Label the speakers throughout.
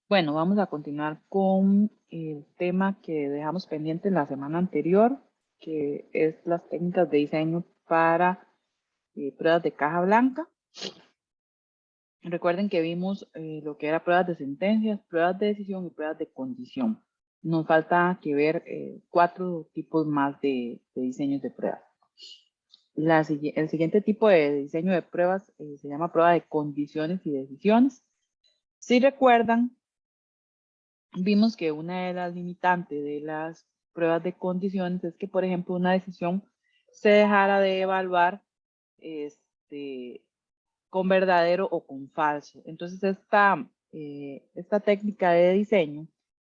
Speaker 1: Bueno, vamos a continuar con el tema que dejamos pendiente en la semana anterior, que es las técnicas de diseño para pruebas de caja blanca. Recuerden que vimos lo que era pruebas de sentencias, pruebas de decisión y pruebas de condición. Nos falta que ver 4 tipos más de diseños de pruebas. El siguiente tipo de diseño de pruebas se llama prueba de condiciones y decisiones. Si recuerdan, vimos que una de las limitantes de las pruebas de condiciones es que, por ejemplo, una decisión se dejara de evaluar con verdadero o con falso. Entonces, esta técnica de diseño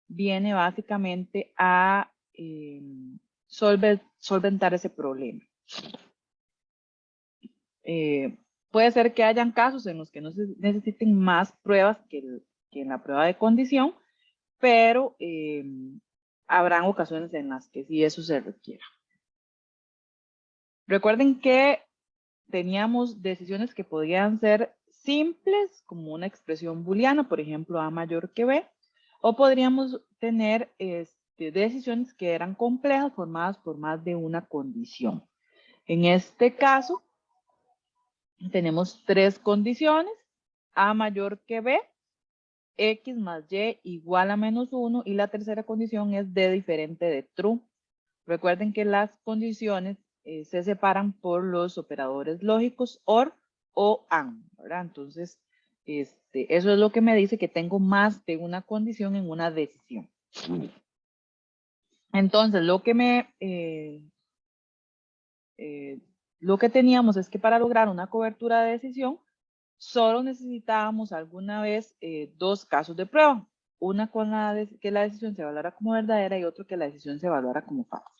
Speaker 1: viene básicamente a solventar ese problema. Puede ser que hayan casos en los que no se necesiten más pruebas que en la prueba de condición, pero habrán ocasiones en las que sí eso se requiera. Recuerden que teníamos decisiones que podían ser simples, como una expresión booleana, por ejemplo, A mayor que B, o podríamos tener decisiones que eran complejas, formadas por más de una condición. En este caso, tenemos 3 condiciones, A mayor que B, X más Y igual a -1, y la tercera condición es D diferente de true. Recuerden que las condiciones se separan por los operadores lógicos OR o AND, ¿verdad? Entonces, eso es lo que me dice que tengo más de una condición en una decisión. Entonces, lo que teníamos es que para lograr una cobertura de decisión, solo necesitábamos alguna vez 2 casos de prueba. Una con que la decisión se evaluara como verdadera y otro que la decisión se evaluara como falsa.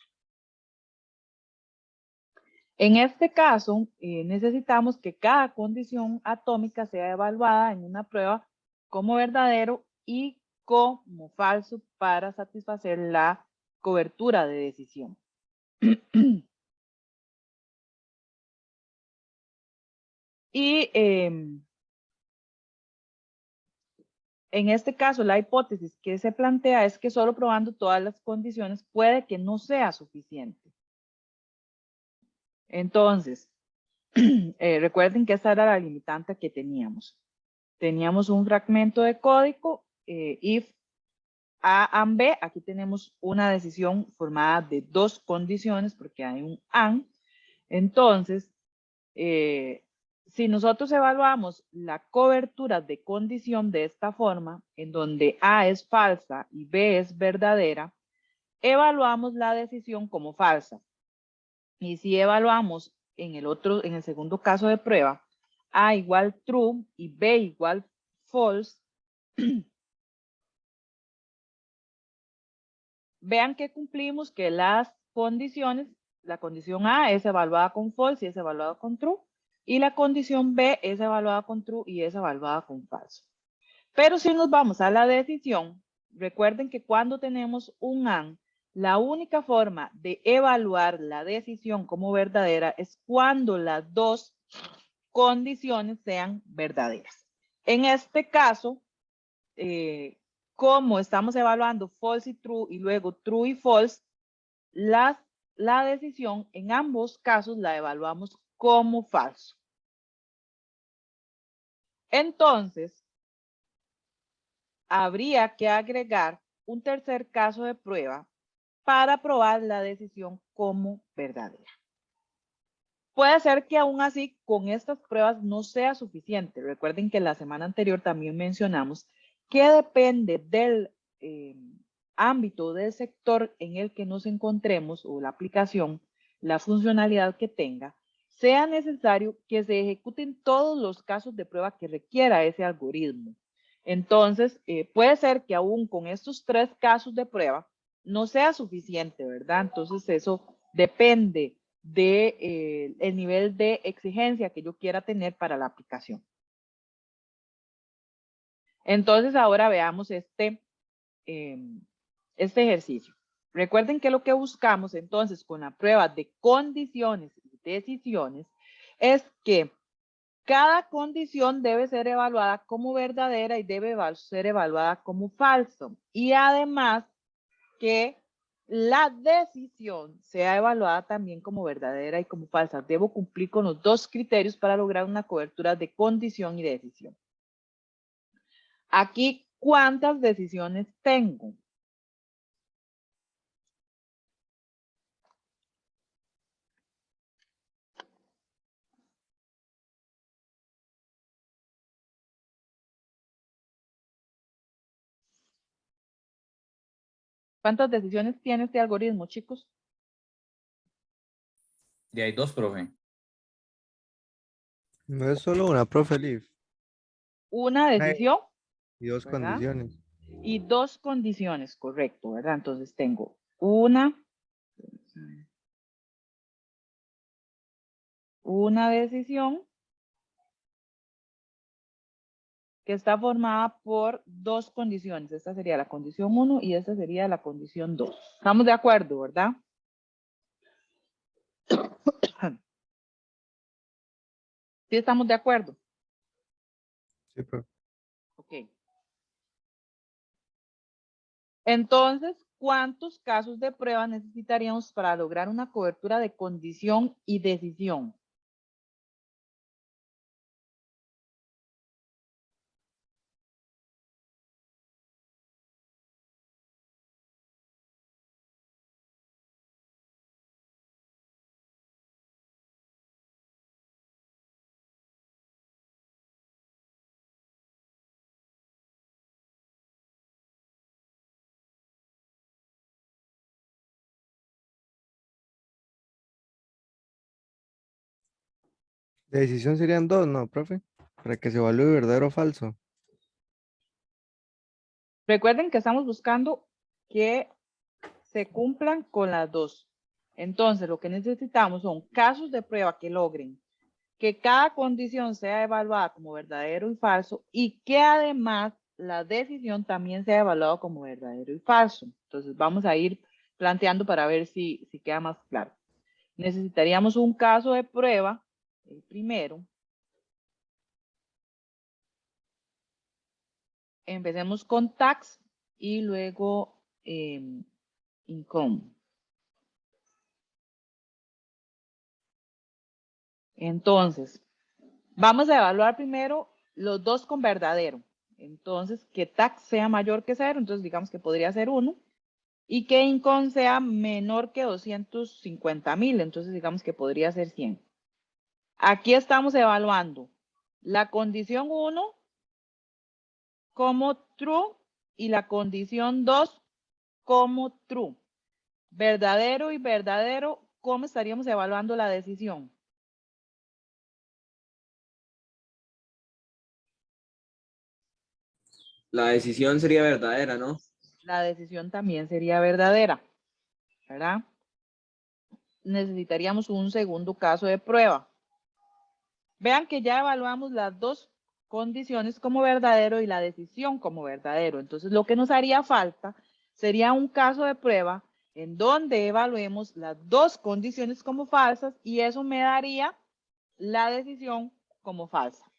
Speaker 1: En este caso, necesitamos que cada condición atómica sea evaluada en una prueba como verdadero y como falso para satisfacer la cobertura de decisión. Y en este caso, la hipótesis que se plantea es que solo probando todas las condiciones puede que no sea suficiente. Entonces, recuerden que esta era la limitante que teníamos. Teníamos un fragmento de código, if A and B, aquí tenemos una decisión formada de 2 condiciones porque hay un AND. Entonces, si nosotros evaluamos la cobertura de condición de esta forma, en donde A es falsa y B es verdadera, evaluamos la decisión como falsa. Y si evaluamos en el segundo caso de prueba, A igual true y B igual false, vean que cumplimos que las condiciones, la condición A es evaluada con false y es evaluada con true, y la condición B es evaluada con true y es evaluada con falso. Pero si nos vamos a la decisión, recuerden que cuando tenemos un AND, la única forma de evaluar la decisión como verdadera es cuando las 2 condiciones sean verdaderas. En este caso, como estamos evaluando false y true y luego true y false, la decisión en ambos casos la evaluamos como falso. Entonces, habría que agregar un tercer caso de prueba para probar la decisión como verdadera. Puede ser que aún así con estas pruebas no sea suficiente. Recuerden que la semana anterior también mencionamos que depende del ámbito del sector en el que nos encontremos o la aplicación, la funcionalidad que tenga, sea necesario que se ejecuten todos los casos de prueba que requiera ese algoritmo. Entonces, puede ser que aún con estos 3 casos de prueba no sea suficiente, ¿verdad? Entonces, eso depende del nivel de exigencia que yo quiera tener para la aplicación. Entonces, ahora veamos este ejercicio. Recuerden que lo que buscamos entonces con la prueba de condiciones y decisiones es que cada condición debe ser evaluada como verdadera y debe ser evaluada como falso. Y además que la decisión sea evaluada también como verdadera y como falsa. Debo cumplir con los dos criterios para lograr una cobertura de condición y decisión. Aquí, ¿cuántas decisiones tengo? ¿Cuántas decisiones tiene este algoritmo, chicos?
Speaker 2: Y hay dos, profe.
Speaker 3: No es solo una, profe Liv.
Speaker 1: Una decisión,
Speaker 3: Y dos
Speaker 1: ¿verdad?
Speaker 3: condiciones.
Speaker 1: Y dos condiciones, correcto, ¿verdad? Entonces tengo una decisión que está formada por dos condiciones. Esta sería la condición 1 y esta sería la condición 2. Estamos de acuerdo, ¿verdad? Sí, estamos de acuerdo.
Speaker 3: Sí, profe.
Speaker 1: Ok. Entonces, ¿cuántos casos de prueba necesitaríamos para lograr una cobertura de condición y decisión?
Speaker 3: De decisión serían dos, ¿no, profe? Para que se evalúe verdadero o falso.
Speaker 1: Recuerden que estamos buscando que se cumplan con las dos. Entonces, lo que necesitamos son casos de prueba que logren que cada condición sea evaluada como verdadero y falso y que además la decisión también sea evaluada como verdadero y falso. Entonces, vamos a ir planteando para ver si queda más claro. Necesitaríamos un caso de prueba, el primero. Empecemos con tax y luego income. Entonces, vamos a evaluar primero los dos con verdadero. Entonces, que tax sea mayor que 0, entonces digamos que podría ser 1. Y que income sea menor que 250,000, entonces digamos que podría ser 100. Aquí estamos evaluando la condición 1 como true y la condición 2 como true. Verdadero y verdadero, ¿cómo estaríamos evaluando la decisión?
Speaker 4: La decisión sería verdadera, ¿no?
Speaker 1: La decisión también sería verdadera, ¿verdad? Necesitaríamos un segundo caso de prueba. Vean que ya evaluamos las dos condiciones como verdadero y la decisión como verdadero. Entonces, lo que nos haría falta sería un caso de prueba en donde evaluemos las dos condiciones como falsas y eso me daría la decisión como falsa.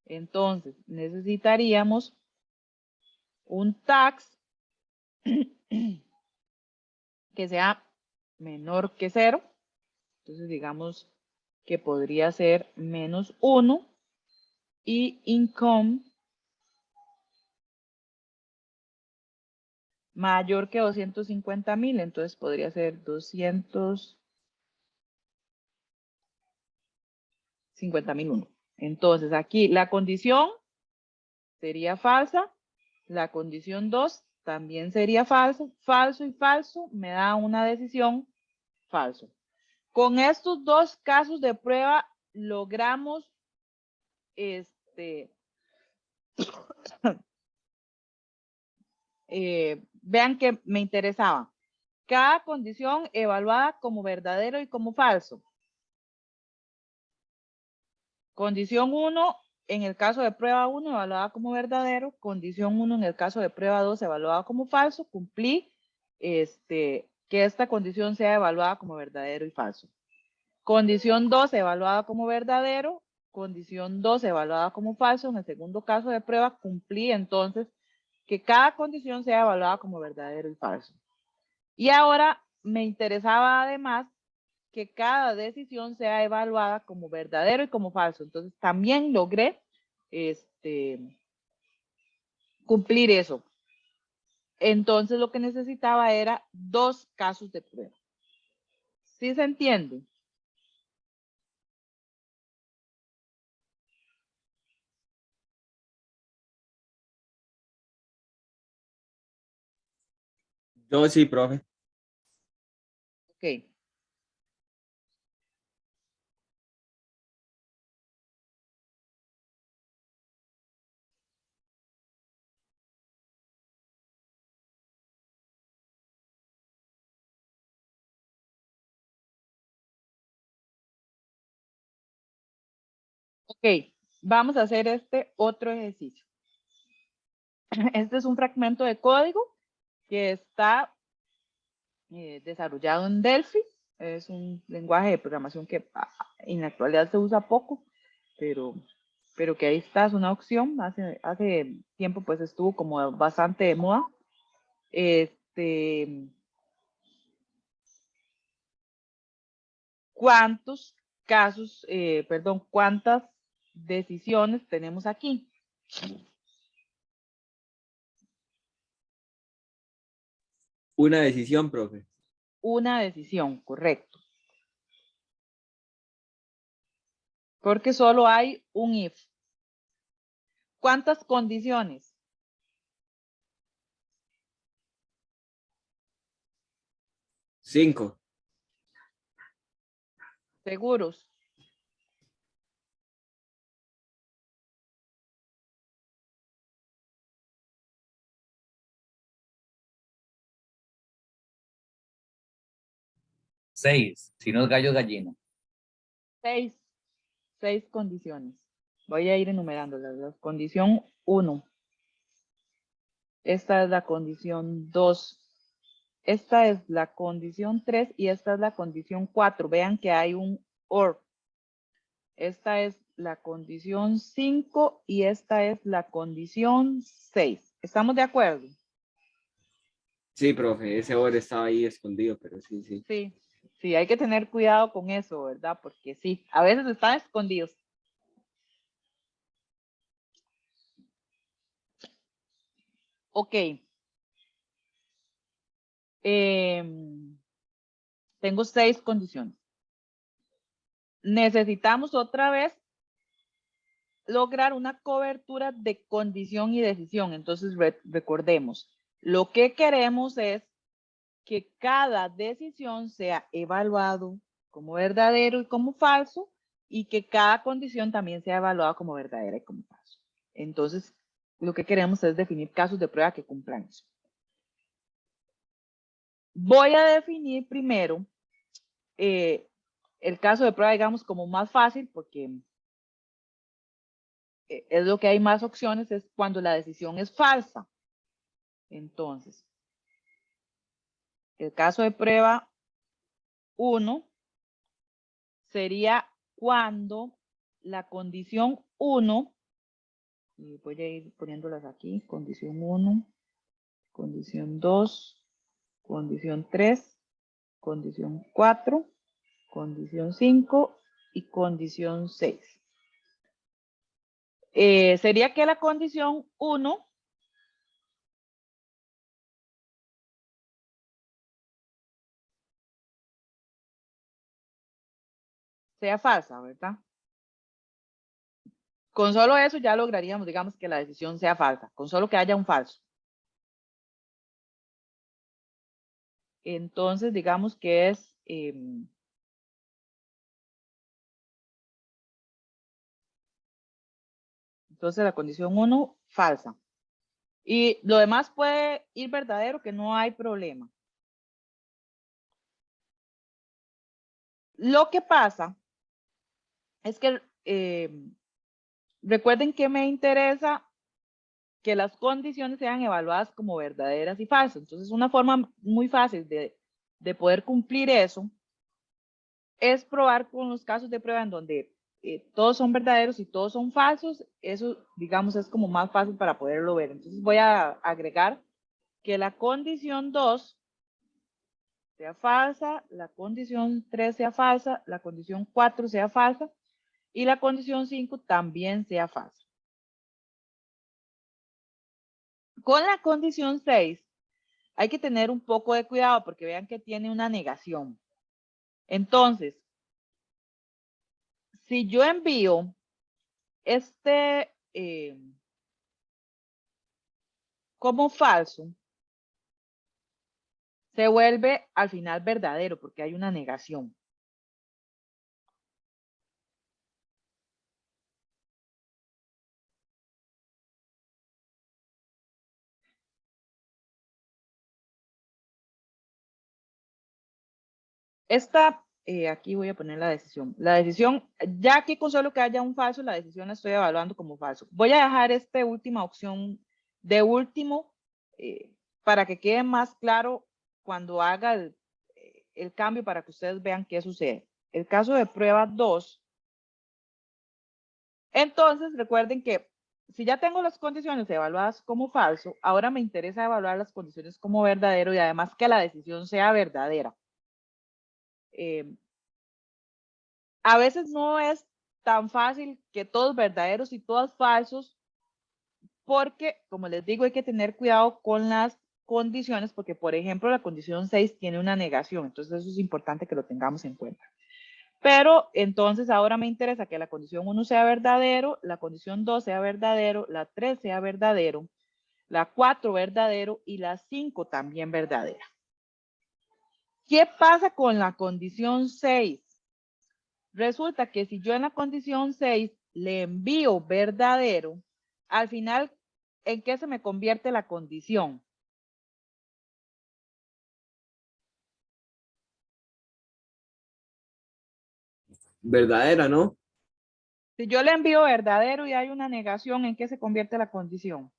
Speaker 1: Entonces, necesitaríamos un tax que sea menor que 0. Entonces, digamos que podría ser menos 1 y income mayor que 250,000, entonces podría ser 250,001. Entonces aquí la condición sería falsa, la condición 2 también sería falso, falso y falso me da una decisión falso. Con estos dos casos de prueba logramos vean que me interesaba. Cada condición evaluada como verdadero y como falso. Condición 1, en el caso de prueba 1, evaluada como verdadero. Condición 1, en el caso de prueba 2, evaluada como falso. Cumplí que esta condición sea evaluada como verdadero y falso. Condición 2, evaluada como verdadero. condición 2 evaluada como falso. En el segundo caso de prueba, cumplí entonces que cada condición sea evaluada como verdadero y falso. Y ahora me interesaba además que cada decisión sea evaluada como verdadero y como falso. Entonces también logré cumplir eso. Entonces lo que necesitaba era 2 casos de prueba. ¿Sí se entiende?
Speaker 4: Yo sí, profe.
Speaker 1: Ok. Ok, vamos a hacer este otro ejercicio. Este es un fragmento de código que está desarrollado en Delphi. Es un lenguaje de programación que en la actualidad se usa poco, pero que ahí está, es una opción. Hace tiempo pues estuvo como bastante de moda. ¿Cuántos casos, cuántas decisiones tenemos aquí?
Speaker 4: Una decisión, profe.
Speaker 1: Una decisión, correcto. Porque solo hay un if. ¿Cuántas condiciones?
Speaker 4: 5.
Speaker 1: ¿Seguros?
Speaker 2: Seis, si no es gallo, gallina.
Speaker 1: 6. 6 condiciones. Voy a ir enumerándolas. La condición 1. Esta es la condición 2. Esta es la condición 3 y esta es la condición 4. Vean que hay un OR. Esta es la condición 5 y esta es la condición 6. ¿Estamos de acuerdo?
Speaker 4: Sí, profe, ese oro estaba ahí escondido, pero sí, sí.
Speaker 1: Sí, sí, hay que tener cuidado con eso, ¿verdad? Porque sí, a veces están escondidos. Ok. Tengo 6 condiciones. Necesitamos otra vez lograr una cobertura de condición y decisión. Entonces, recordemos, lo que queremos es que cada decisión sea evaluado como verdadero y como falso, y que cada condición también sea evaluada como verdadera y como falso. Entonces, lo que queremos es definir casos de prueba que cumplan eso. Voy a definir primero el caso de prueba, digamos, como más fácil, porque es lo que hay más opciones, es cuando la decisión es falsa. Entonces, el caso de prueba 1 sería cuando la condición 1, y voy a ir poniéndolas aquí, condición 1, condición 2, condición 3, condición 4, condición 5 y condición 6. Sería que la condición 1 sea falsa, ¿verdad? Con solo eso ya lograríamos, digamos, que la decisión sea falsa, con solo que haya un falso. Entonces, digamos que es entonces la condición 1, falsa. Y lo demás puede ir verdadero, que no hay problema. Lo que pasa es que recuerden que me interesa que las condiciones sean evaluadas como verdaderas y falsas. Entonces, una forma muy fácil de poder cumplir eso es probar con los casos de prueba en donde todos son verdaderos y todos son falsos, eso, digamos, es como más fácil para poderlo ver. Entonces voy a agregar que la condición 2 sea falsa, la condición 3 sea falsa, la condición 4 sea falsa y la condición 5 también sea falsa. Con la condición 6 hay que tener un poco de cuidado porque vean que tiene una negación. Entonces, si yo envío como falso, se vuelve al final verdadero porque hay una negación. Aquí voy a poner la decisión. La decisión, ya aquí con solo que haya un falso, la decisión la estoy evaluando como falso. Voy a dejar esta última opción de último para que quede más claro cuando haga el cambio para que ustedes vean qué sucede. El caso de prueba 2. Entonces, recuerden que si ya tengo las condiciones evaluadas como falso, ahora me interesa evaluar las condiciones como verdadero y además que la decisión sea verdadera. A veces no es tan fácil que todos verdaderos y todos falsos, porque, como les digo, hay que tener cuidado con las condiciones, porque, por ejemplo, la condición 6 tiene una negación, entonces eso es importante que lo tengamos en cuenta. Pero entonces ahora me interesa que la condición 1 sea verdadero, la condición 2 sea verdadero, la 3 sea verdadero, la 4 verdadero y la 5 también verdadera. ¿Qué pasa con la condición 6? Resulta que si yo en la condición 6 le envío verdadero, al final, ¿en qué se me convierte la condición?
Speaker 4: Verdadera, ¿no?
Speaker 1: Si yo le envío verdadero y hay una negación, ¿en qué se convierte la condición?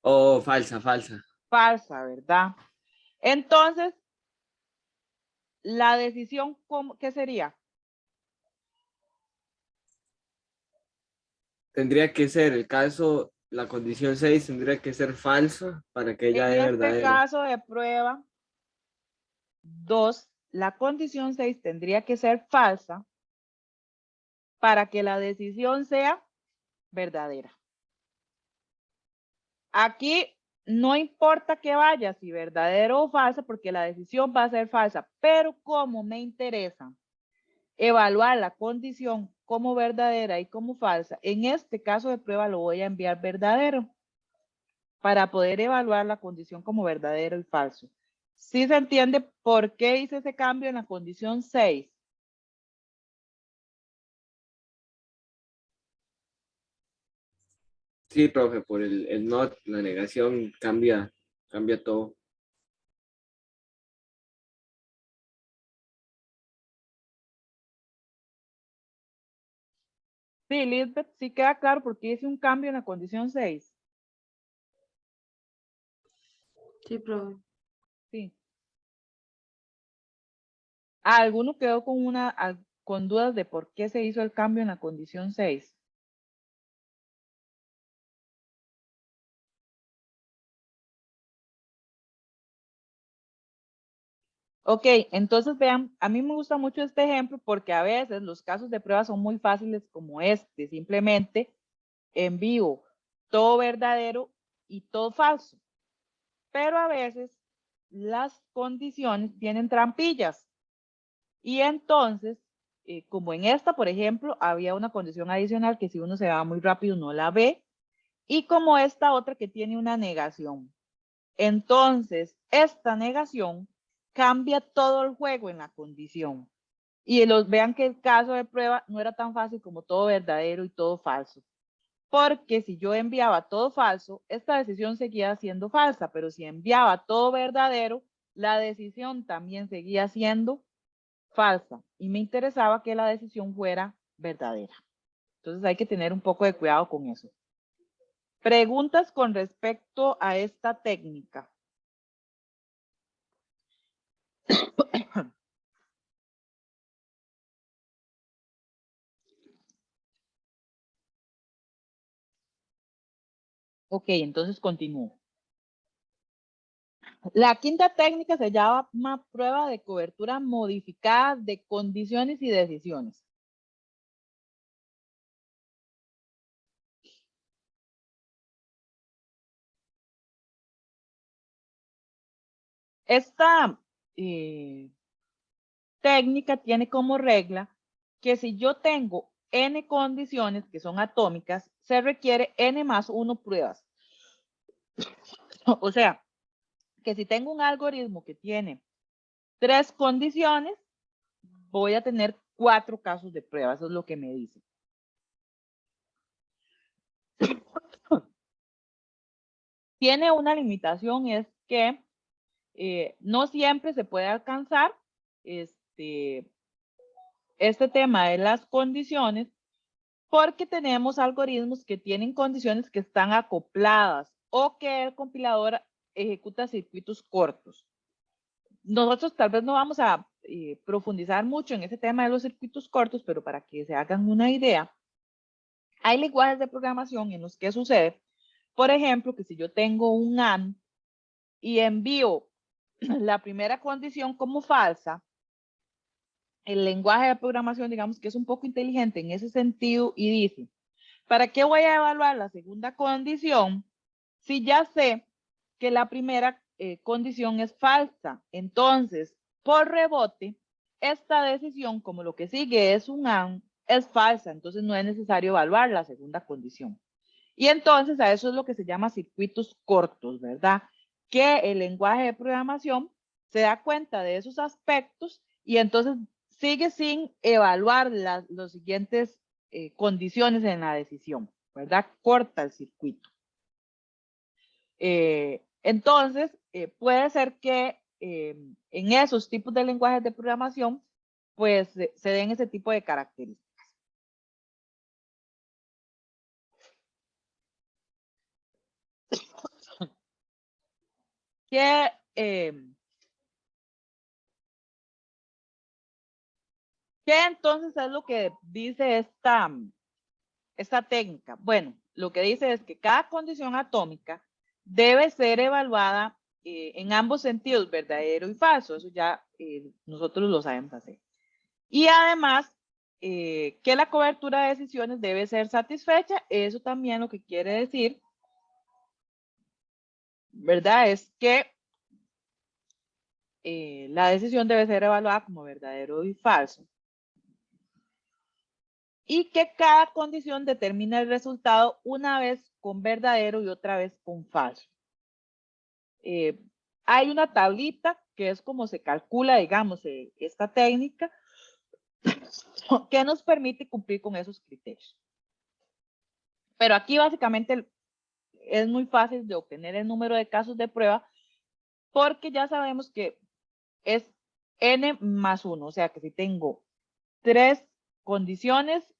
Speaker 4: O falsa, falsa.
Speaker 1: Falsa, ¿verdad? Entonces, la decisión, ¿qué sería?
Speaker 4: Tendría que ser el caso, la condición 6 tendría que ser falsa para que ella
Speaker 1: En
Speaker 4: dé
Speaker 1: este
Speaker 4: verdadero.
Speaker 1: caso de prueba 2, la condición 6 tendría que ser falsa para que la decisión sea verdadera. Aquí no importa que vaya, si verdadero o falsa, porque la decisión va a ser falsa, pero como me interesa evaluar la condición como verdadera y como falsa, en este caso de prueba lo voy a enviar verdadero para poder evaluar la condición como verdadero y falso. ¿Sí se entiende por qué hice ese cambio en la condición 6?
Speaker 4: Sí, profe, por el not, la negación cambia todo.
Speaker 1: Sí, Lisbeth, sí queda claro por qué hice un cambio en la condición 6.
Speaker 5: Sí, profe.
Speaker 1: Sí. ¿Alguno quedó con dudas de por qué se hizo el cambio en la condición 6? Ok, entonces vean, a mí me gusta mucho este ejemplo porque a veces los casos de prueba son muy fáciles como este, simplemente envío todo verdadero y todo falso. Pero a veces las condiciones tienen trampillas y entonces, como en esta, por ejemplo, había una condición adicional que si uno se va muy rápido no la ve y como esta otra que tiene una negación. Entonces, esta negación cambia todo el juego en la condición. Y vean que el caso de prueba no era tan fácil como todo verdadero y todo falso. Porque si yo enviaba todo falso, esta decisión seguía siendo falsa, pero si enviaba todo verdadero, la decisión también seguía siendo falsa. Y me interesaba que la decisión fuera verdadera. Entonces hay que tener un poco de cuidado con eso. Preguntas con respecto a esta técnica. Ok, entonces continúo. La quinta técnica se llama prueba de cobertura modificada de condiciones y decisiones. Esta técnica tiene como regla que si yo tengo n condiciones que son atómicas, se requiere n más 1 pruebas. O sea, que si tengo un algoritmo que tiene 3 condiciones, voy a tener 4 casos de prueba. Eso es lo que me dice. Tiene una limitación, es que no siempre se puede alcanzar este tema de las condiciones, porque tenemos algoritmos que tienen condiciones que están acopladas o que el compilador ejecuta circuitos cortos. Nosotros tal vez no vamos a profundizar mucho en ese tema de los circuitos cortos, pero para que se hagan una idea, hay lenguajes de programación en los que sucede, por ejemplo, que si yo tengo un AND y envío la primera condición como falsa, el lenguaje de programación, digamos que es un poco inteligente en ese sentido y dice, ¿para qué voy a evaluar la segunda condición si ya sé que la primera condición es falsa? Entonces, por rebote, esta decisión, como lo que sigue es un AND, es falsa, entonces no es necesario evaluar la segunda condición. Y entonces a eso es lo que se llama circuitos cortos, ¿verdad? Que el lenguaje de programación se da cuenta de esos aspectos y entonces sigue sin evaluar los siguientes condiciones en la decisión, ¿verdad? Corta el circuito. Entonces, puede ser que en esos tipos de lenguajes de programación, pues se den ese tipo de características. ¿Qué entonces es lo que dice esta técnica? Bueno, lo que dice es que cada condición atómica debe ser evaluada en ambos sentidos, verdadero y falso. Eso ya nosotros lo sabemos hacer. Y además, que la cobertura de decisiones debe ser satisfecha. Eso también lo que quiere decir, ¿verdad? Es que la decisión debe ser evaluada como verdadero y falso. Y que cada condición determina el resultado una vez con verdadero y otra vez con falso. Hay una tablita que es como se calcula, digamos, esta técnica que nos permite cumplir con esos criterios. Pero aquí básicamente es muy fácil de obtener el número de casos de prueba porque ya sabemos que es n más 1, o sea que si tengo 3 condiciones,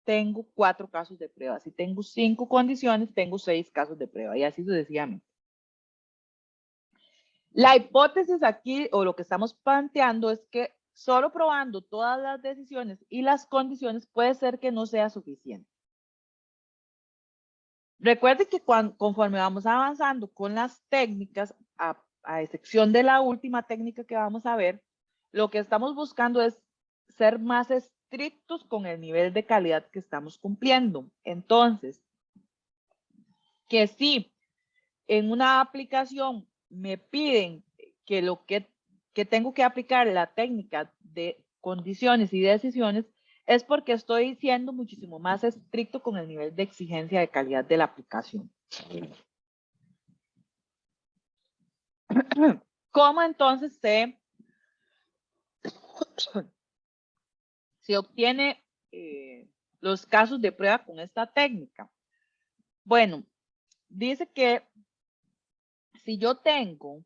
Speaker 1: tengo 4 casos de prueba. Si tengo 5 condiciones, tengo 6 casos de prueba y así sucesivamente. La hipótesis aquí, o lo que estamos planteando, es que solo probando todas las decisiones y las condiciones puede ser que no sea suficiente. Recuerde que conforme vamos avanzando con las técnicas, a excepción de la última técnica que vamos a ver, lo que estamos buscando es ser más estrictos con el nivel de calidad que estamos cumpliendo. Entonces, que si en una aplicación me piden que que tengo que aplicar la técnica de condiciones y decisiones, es porque estoy siendo muchísimo más estricto con el nivel de exigencia de calidad de la aplicación. ¿Cómo entonces se obtiene los casos de prueba con esta técnica? Bueno, dice que si yo tengo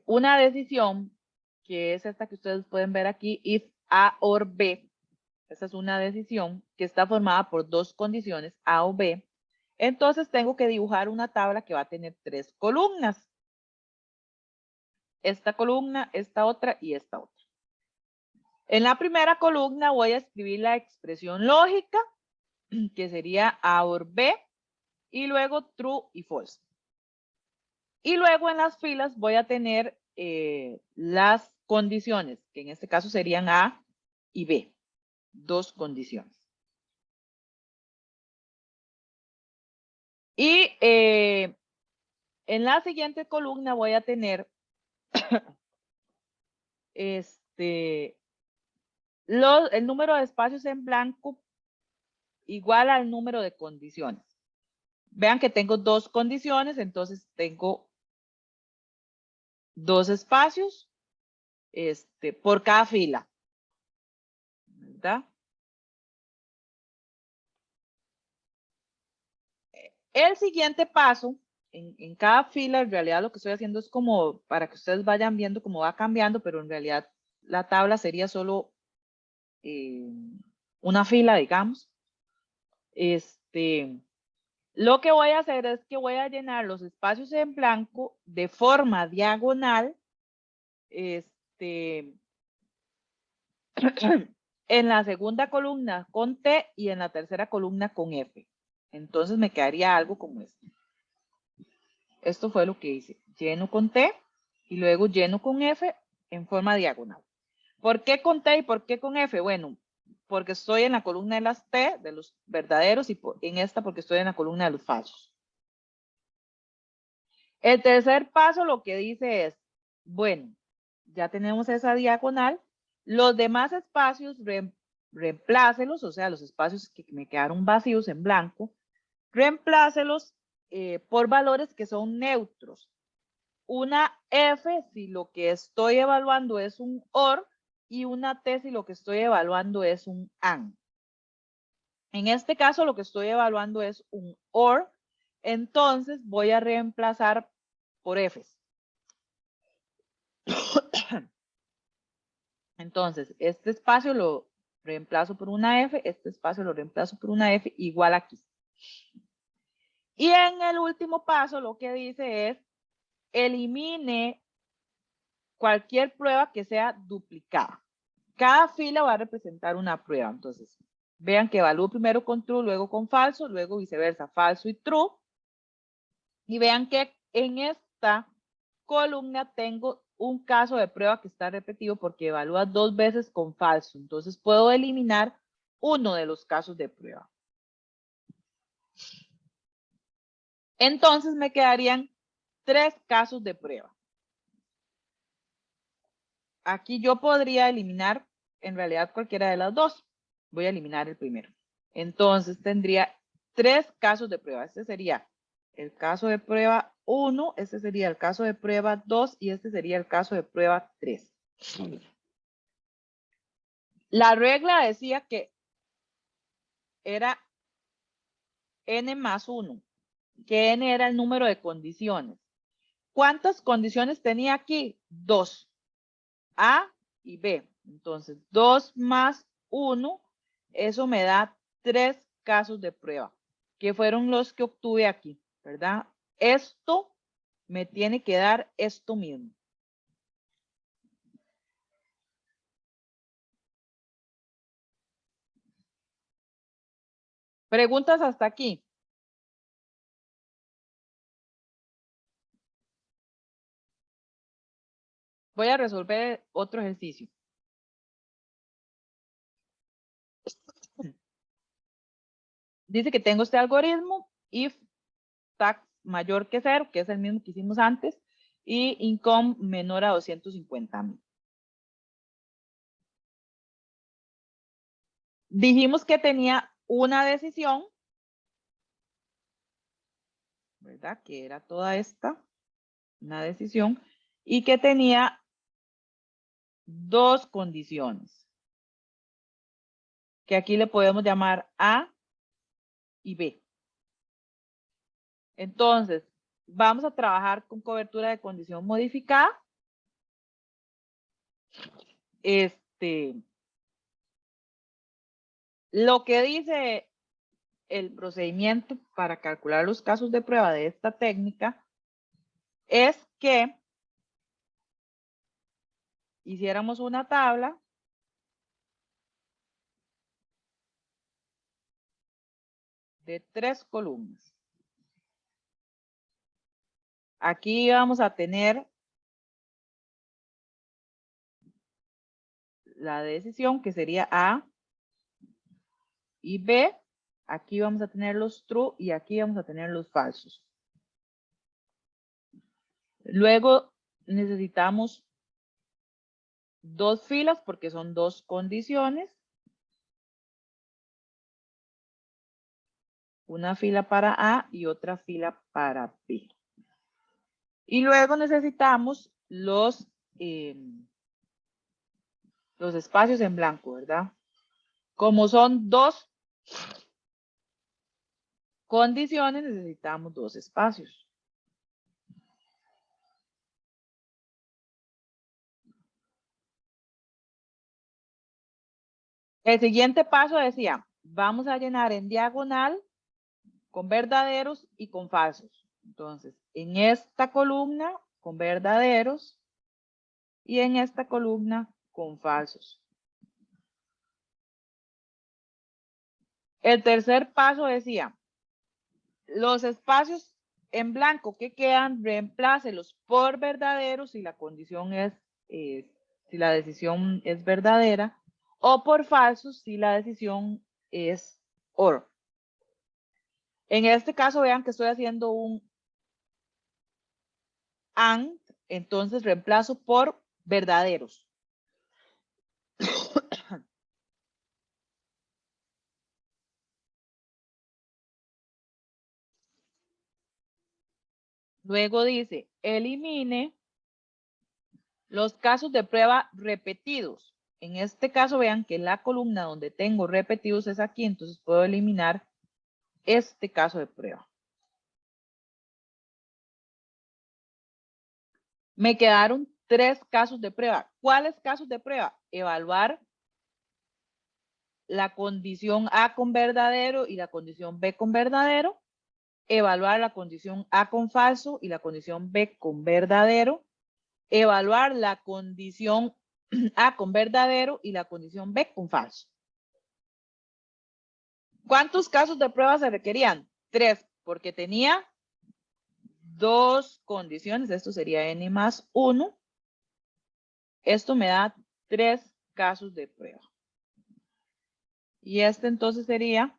Speaker 1: una decisión, que es esta que ustedes pueden ver aquí, if A or B, esa es una decisión que está formada por 2 condiciones, A o B, entonces tengo que dibujar una tabla que va a tener 3 columnas. Esta columna, esta otra y esta otra. En la primera columna voy a escribir la expresión lógica, que sería A or B, y luego true y false. Y luego en las filas voy a tener las condiciones, que en este caso serían A y B, dos condiciones. Y en la siguiente columna voy a tener el número de espacios en blanco igual al número de condiciones. Vean que tengo dos condiciones, entonces tengo dos espacios por cada fila, ¿verdad? El siguiente paso, en cada fila, en realidad lo que estoy haciendo es como para que ustedes vayan viendo cómo va cambiando, pero en realidad la tabla sería solo una fila, digamos. Lo que voy a hacer es que voy a llenar los espacios en blanco de forma diagonal, en la segunda columna con T y en la tercera columna con F. Entonces me quedaría algo como esto. Esto fue lo que hice. Lleno con T y luego lleno con F en forma diagonal. ¿Por qué con T y por qué con F? Bueno, porque estoy en la columna de las T, de los verdaderos, y en esta porque estoy en la columna de los falsos. El tercer paso lo que dice es, bueno, ya tenemos esa diagonal, los demás espacios reemplácelos, o sea, los espacios que me quedaron vacíos en blanco, reemplácelos por valores que son neutros. Una F si lo que estoy evaluando es un OR y una T si lo que estoy evaluando es un AND. En este caso lo que estoy evaluando es un OR, entonces voy a reemplazar por Fs. Entonces, este espacio lo reemplazo por una F, este espacio lo reemplazo por una F igual aquí. Y en el último paso lo que dice es, elimine cualquier prueba que sea duplicada. Cada fila va a representar una prueba. Entonces, vean que evalúo primero con true, luego con falso, luego viceversa, falso y true. Y vean que en esta columna tengo un caso de prueba que está repetido porque evalúa dos veces con falso. Entonces, puedo eliminar uno de los casos de prueba. Entonces, me quedarían 3 casos de prueba. Aquí yo podría eliminar en realidad cualquiera de las dos. Voy a eliminar el primero. Entonces tendría 3 casos de prueba. Este sería el caso de prueba 1, este sería el caso de prueba 2 y este sería el caso de prueba 3. La regla decía que era n más 1, que n era el número de condiciones. ¿Cuántas condiciones tenía aquí? 2. A y B. Entonces, 2 más 1, eso me da 3 casos de prueba, que fueron los que obtuve aquí, ¿verdad? Esto me tiene que dar esto mismo. ¿Preguntas hasta aquí? Voy a resolver otro ejercicio. Dice que tengo este algoritmo, if tax mayor que 0, que es el mismo que hicimos antes, y income menor a 250,000. Dijimos que tenía una decisión, ¿verdad? Que era toda esta, una decisión, y que tenía 2 condiciones, que aquí le podemos llamar A y B. Entonces, vamos a trabajar con cobertura de condición modificada. Lo que dice el procedimiento para calcular los casos de prueba de esta técnica es que hiciéramos una tabla de 3 columnas. Aquí vamos a tener la decisión que sería A y B. Aquí vamos a tener los true y aquí vamos a tener los falsos. Luego necesitamos dos filas porque son dos condiciones. Una fila para A y otra fila para B. Y luego necesitamos los espacios en blanco, ¿verdad? Como son dos condiciones, necesitamos dos espacios. El siguiente paso decía, vamos a llenar en diagonal con verdaderos y con falsos. Entonces, en esta columna con verdaderos y en esta columna con falsos. El tercer paso decía, los espacios en blanco que quedan, reemplácelos por verdaderos si la condición es, si la decisión es verdadera, o por falsos si la decisión es OR. En este caso, vean que estoy haciendo un AND, entonces reemplazo por verdaderos. Luego dice, elimine los casos de prueba repetidos. En este caso, vean que la columna donde tengo repetidos es aquí, entonces puedo eliminar este caso de prueba. Me quedaron 3 casos de prueba. ¿Cuáles casos de prueba? Evaluar la condición A con verdadero y la condición B con verdadero. Evaluar la condición A con falso y la condición B con verdadero. Evaluar la condición A con verdadero y la condición B con falso. ¿Cuántos casos de prueba se requerían? 3, porque tenía 2 condiciones. Esto sería n más 1. Esto me da 3 casos de prueba. Y este entonces sería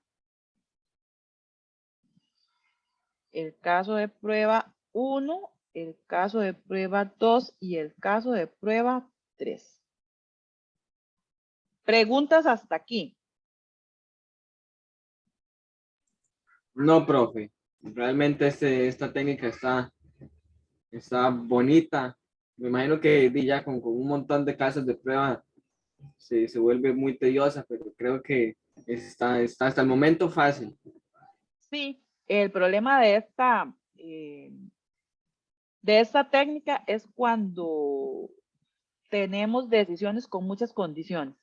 Speaker 1: el caso de prueba 1, el caso de prueba 2 y el caso de prueba 3. ¿Preguntas hasta aquí?
Speaker 4: No, profe. Realmente esta técnica está bonita. Me imagino que ya con un montón de casos de prueba se vuelve muy tediosa, pero creo que está hasta el momento fácil.
Speaker 1: Sí, el problema de esta técnica es cuando tenemos decisiones con muchas condiciones.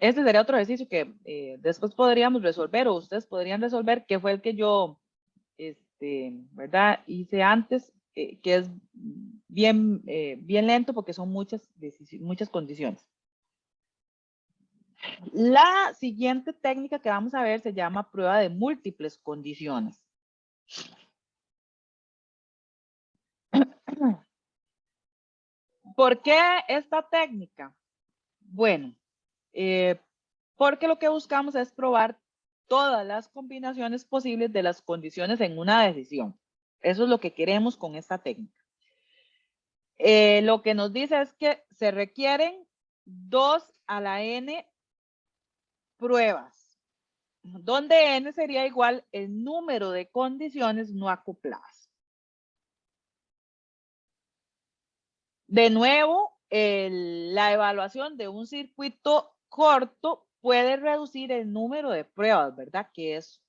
Speaker 1: Este sería otro ejercicio que después podríamos resolver o ustedes podrían resolver, que fue el que yo, ¿verdad? Hice antes, que es bien lento porque son muchas condiciones. La siguiente técnica que vamos a ver se llama prueba de múltiples condiciones. ¿Por qué esta técnica? Bueno, porque lo que buscamos es probar todas las combinaciones posibles de las condiciones en una decisión. Eso es lo que queremos con esta técnica. Lo que nos dice es que se requieren 2 a la n pruebas, donde n sería igual el número de condiciones no acopladas. De nuevo, la evaluación de un circuito corto puede reducir el número de pruebas, ¿verdad? Que es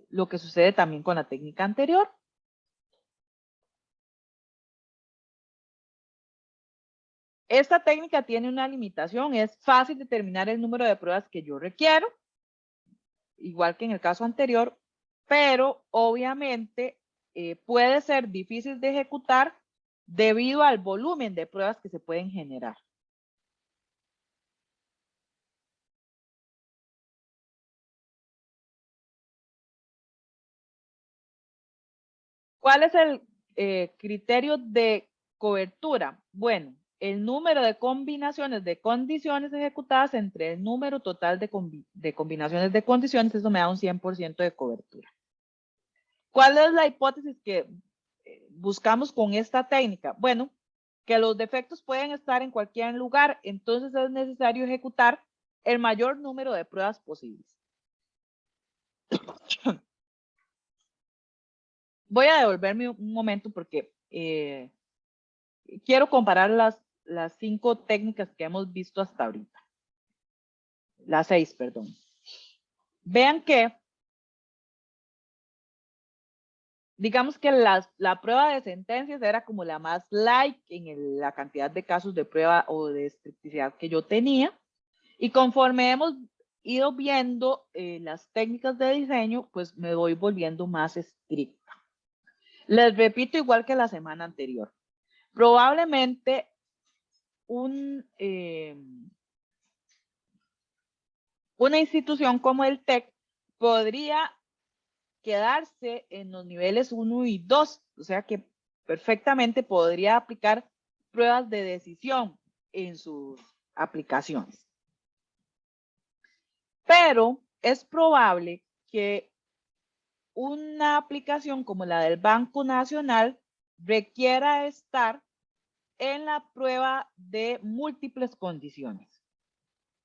Speaker 1: lo que sucede también con la técnica anterior. Esta técnica tiene una limitación, es fácil determinar el número de pruebas que yo requiero, igual que en el caso anterior, pero obviamente puede ser difícil de ejecutar debido al volumen de pruebas que se pueden generar. ¿Cuál es el criterio de cobertura? Bueno, el número de combinaciones de condiciones ejecutadas entre el número total de combinaciones de condiciones, eso me da un 100% de cobertura. ¿Cuál es la hipótesis que buscamos con esta técnica? Bueno, que los defectos pueden estar en cualquier lugar, entonces es necesario ejecutar el mayor número de pruebas posibles. Voy a devolverme un momento porque quiero comparar las 5 técnicas que hemos visto hasta ahorita. Las 6, perdón. Vean que, digamos que la prueba de sentencias era como la más light en la cantidad de casos de prueba o de estricticidad que yo tenía. Y conforme hemos ido viendo las técnicas de diseño, pues me voy volviendo más estricta. Les repito igual que la semana anterior. Probablemente una institución como el TEC podría quedarse en los niveles 1 y 2, o sea que perfectamente podría aplicar pruebas de decisión en sus aplicaciones. Pero es probable que una aplicación como la del Banco Nacional requiera estar en la prueba de múltiples condiciones,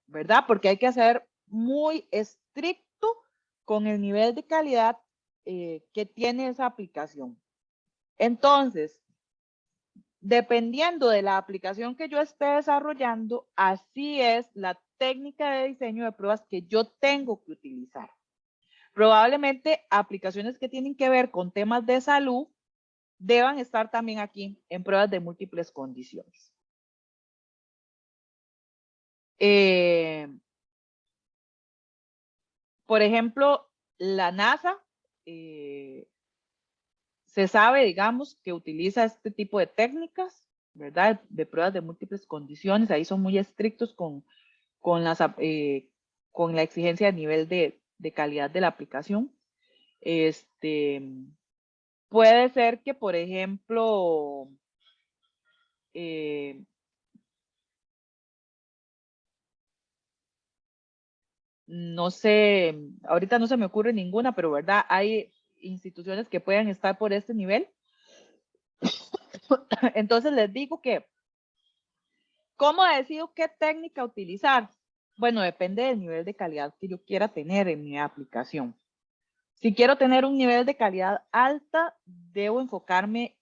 Speaker 1: ¿verdad? Porque hay que ser muy estricto con el nivel de calidad que tiene esa aplicación. Entonces, dependiendo de la aplicación que yo esté desarrollando, así es la técnica de diseño de pruebas que yo tengo que utilizar. Probablemente aplicaciones que tienen que ver con temas de salud deban estar también aquí en pruebas de múltiples condiciones. Por ejemplo, la NASA se sabe, digamos, que utiliza este tipo de técnicas, ¿verdad? De pruebas de múltiples condiciones. Ahí son muy estrictos con la exigencia de nivel de calidad de la aplicación. Puede ser que, por ejemplo, no sé, ahorita no se me ocurre ninguna, pero ¿verdad? Hay instituciones que puedan estar por este nivel. Entonces les digo que, ¿cómo decido qué técnica utilizar? Bueno, depende del nivel de calidad que yo quiera tener en mi aplicación. Si quiero tener un nivel de calidad alta, debo enfocarme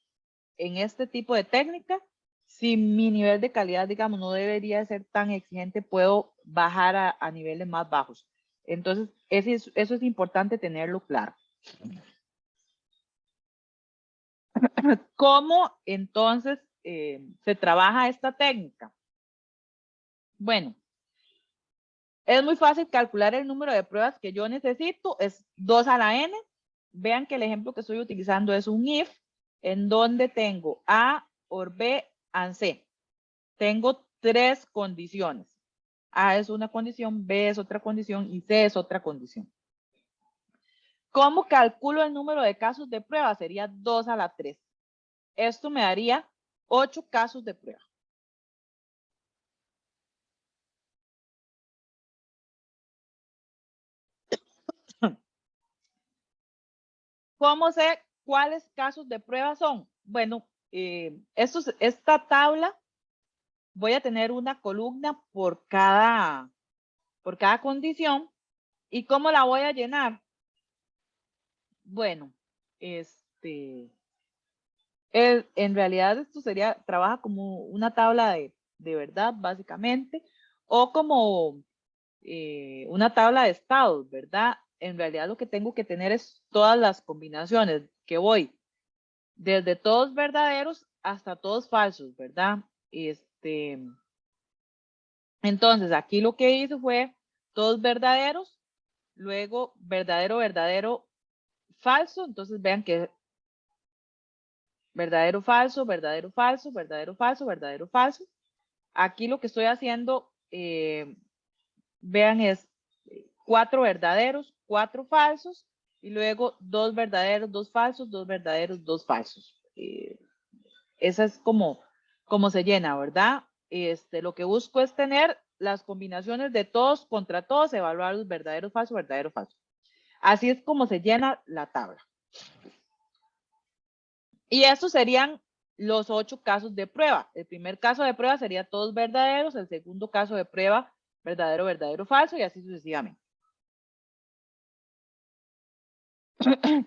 Speaker 1: en este tipo de técnica. Si mi nivel de calidad, digamos, no debería ser tan exigente, puedo bajar a niveles más bajos. Entonces, eso es importante tenerlo claro. ¿Cómo entonces se trabaja esta técnica? Bueno, es muy fácil calcular el número de pruebas que yo necesito, es 2 a la n. Vean que el ejemplo que estoy utilizando es un if, en donde tengo A, OR B, and C. Tengo 3 condiciones. A es una condición, B es otra condición y C es otra condición. ¿Cómo calculo el número de casos de prueba? Sería 2 a la 3. Esto me daría 8 casos de prueba. ¿Cómo sé cuáles casos de prueba son? Bueno, esta tabla voy a tener una columna por cada condición. ¿Y cómo la voy a llenar? Bueno, en realidad esto trabaja como una tabla de verdad, básicamente, o como una tabla de estados, ¿verdad? En realidad lo que tengo que tener es todas las combinaciones que voy desde todos verdaderos hasta todos falsos, ¿verdad? Entonces aquí lo que hice fue todos verdaderos, luego verdadero, verdadero, falso. Entonces vean que verdadero, falso, verdadero, falso, verdadero, falso, verdadero, falso. Aquí lo que estoy haciendo, vean, es 4 verdaderos, 4 falsos y luego 2 verdaderos, 2 falsos, 2 verdaderos, 2 falsos. Esa es como se llena, ¿verdad? Lo que busco es tener las combinaciones de todos contra todos, evaluar los verdaderos, falsos, verdadero, falso. Así es como se llena la tabla. Y estos serían los 8 casos de prueba. El primer caso de prueba sería todos verdaderos, el segundo caso de prueba, verdadero, verdadero, falso, y así sucesivamente.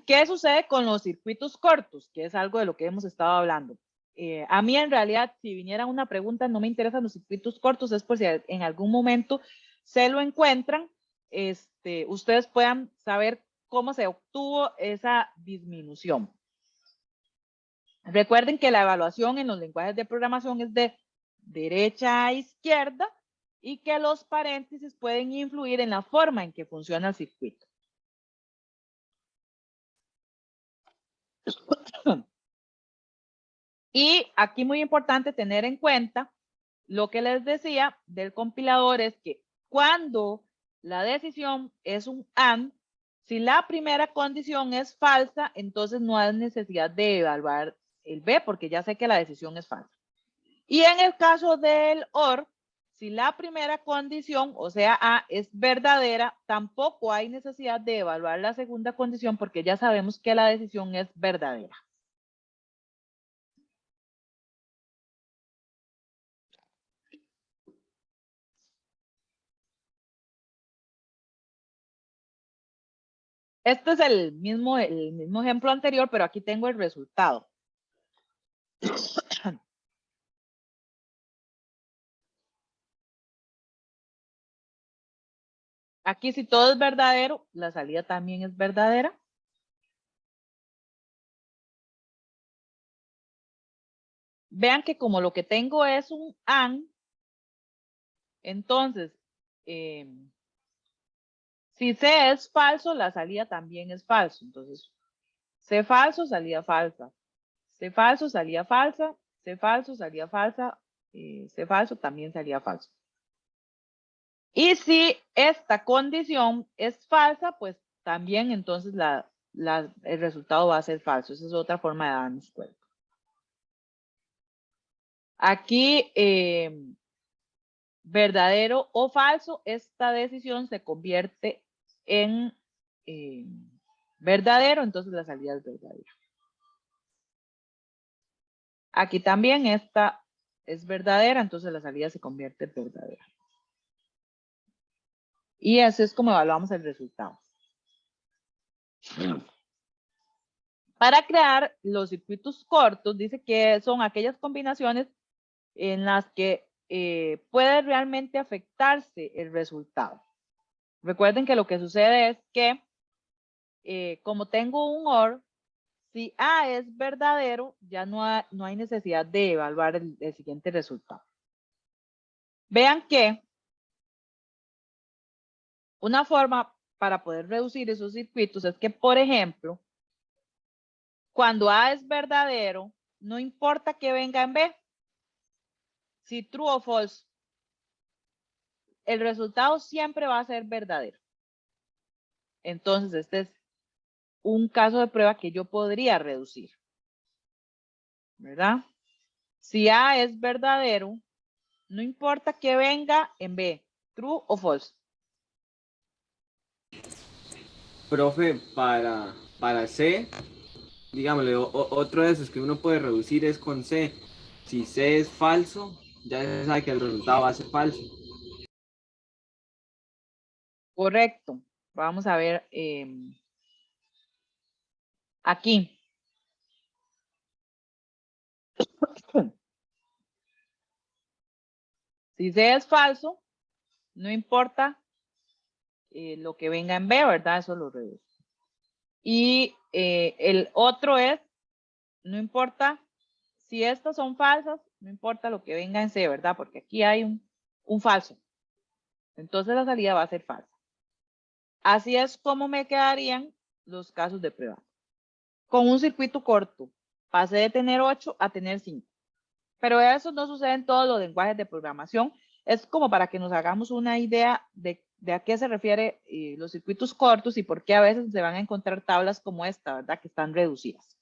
Speaker 1: ¿Qué sucede con los circuitos cortos? Que es algo de lo que hemos estado hablando. A mí en realidad, si viniera una pregunta, no me interesan los circuitos cortos, es por si en algún momento se lo encuentran, ustedes puedan saber cómo se obtuvo esa disminución. Recuerden que la evaluación en los lenguajes de programación es de derecha a izquierda y que los paréntesis pueden influir en la forma en que funciona el circuito. Y aquí muy importante tener en cuenta lo que les decía del compilador es que cuando la decisión es un AND, si la primera condición es falsa, entonces no hay necesidad de evaluar el B porque ya sé que la decisión es falsa. Y en el caso del OR, si la primera condición, o sea A, es verdadera, tampoco hay necesidad de evaluar la segunda condición porque ya sabemos que la decisión es verdadera. Este es el mismo ejemplo anterior, pero aquí tengo el resultado. Aquí si todo es verdadero, la salida también es verdadera. Vean que como lo que tengo es un AND, entonces, si C es falso, la salida también es falso. Entonces, C falso, salida falsa. C falso, salida falsa. C falso, salida falsa. C falso, también salida falso. Y si esta condición es falsa, pues también entonces el resultado va a ser falso. Esa es otra forma de darnos cuenta. Aquí, verdadero o falso, esta decisión se convierte en verdadero, entonces la salida es verdadera. Aquí también esta es verdadera, entonces la salida se convierte en verdadera. Y así es como evaluamos el resultado. Para crear los circuitos cortos, dice que son aquellas combinaciones en las que puede realmente afectarse el resultado. Recuerden que lo que sucede es que como tengo un OR, si A es verdadero, ya no hay necesidad de evaluar el siguiente resultado. Vean que una forma para poder reducir esos circuitos es que, por ejemplo, cuando A es verdadero, no importa que venga en B, si true o false, el resultado siempre va a ser verdadero. Entonces, este es un caso de prueba que yo podría reducir, ¿verdad? Si A es verdadero, no importa que venga en B, true o false.
Speaker 4: Profe, para C, digámosle, otro de esos que uno puede reducir es con C. Si C es falso, ya se sabe que el resultado va a ser falso.
Speaker 1: Correcto. Vamos a ver aquí. Si C es falso, no importa lo que venga en B, ¿verdad? Eso lo reduce. Y el otro es, no importa si estas son falsas, no importa lo que venga en C, ¿verdad? Porque aquí hay un falso. Entonces la salida va a ser falsa. Así es como me quedarían los casos de prueba. Con un circuito corto, pasé de tener 8 a tener 5. Pero eso no sucede en todos los lenguajes de programación. Es como para que nos hagamos una idea de de a qué se refiere los circuitos cortos y por qué a veces se van a encontrar tablas como esta, ¿verdad? Que están reducidas.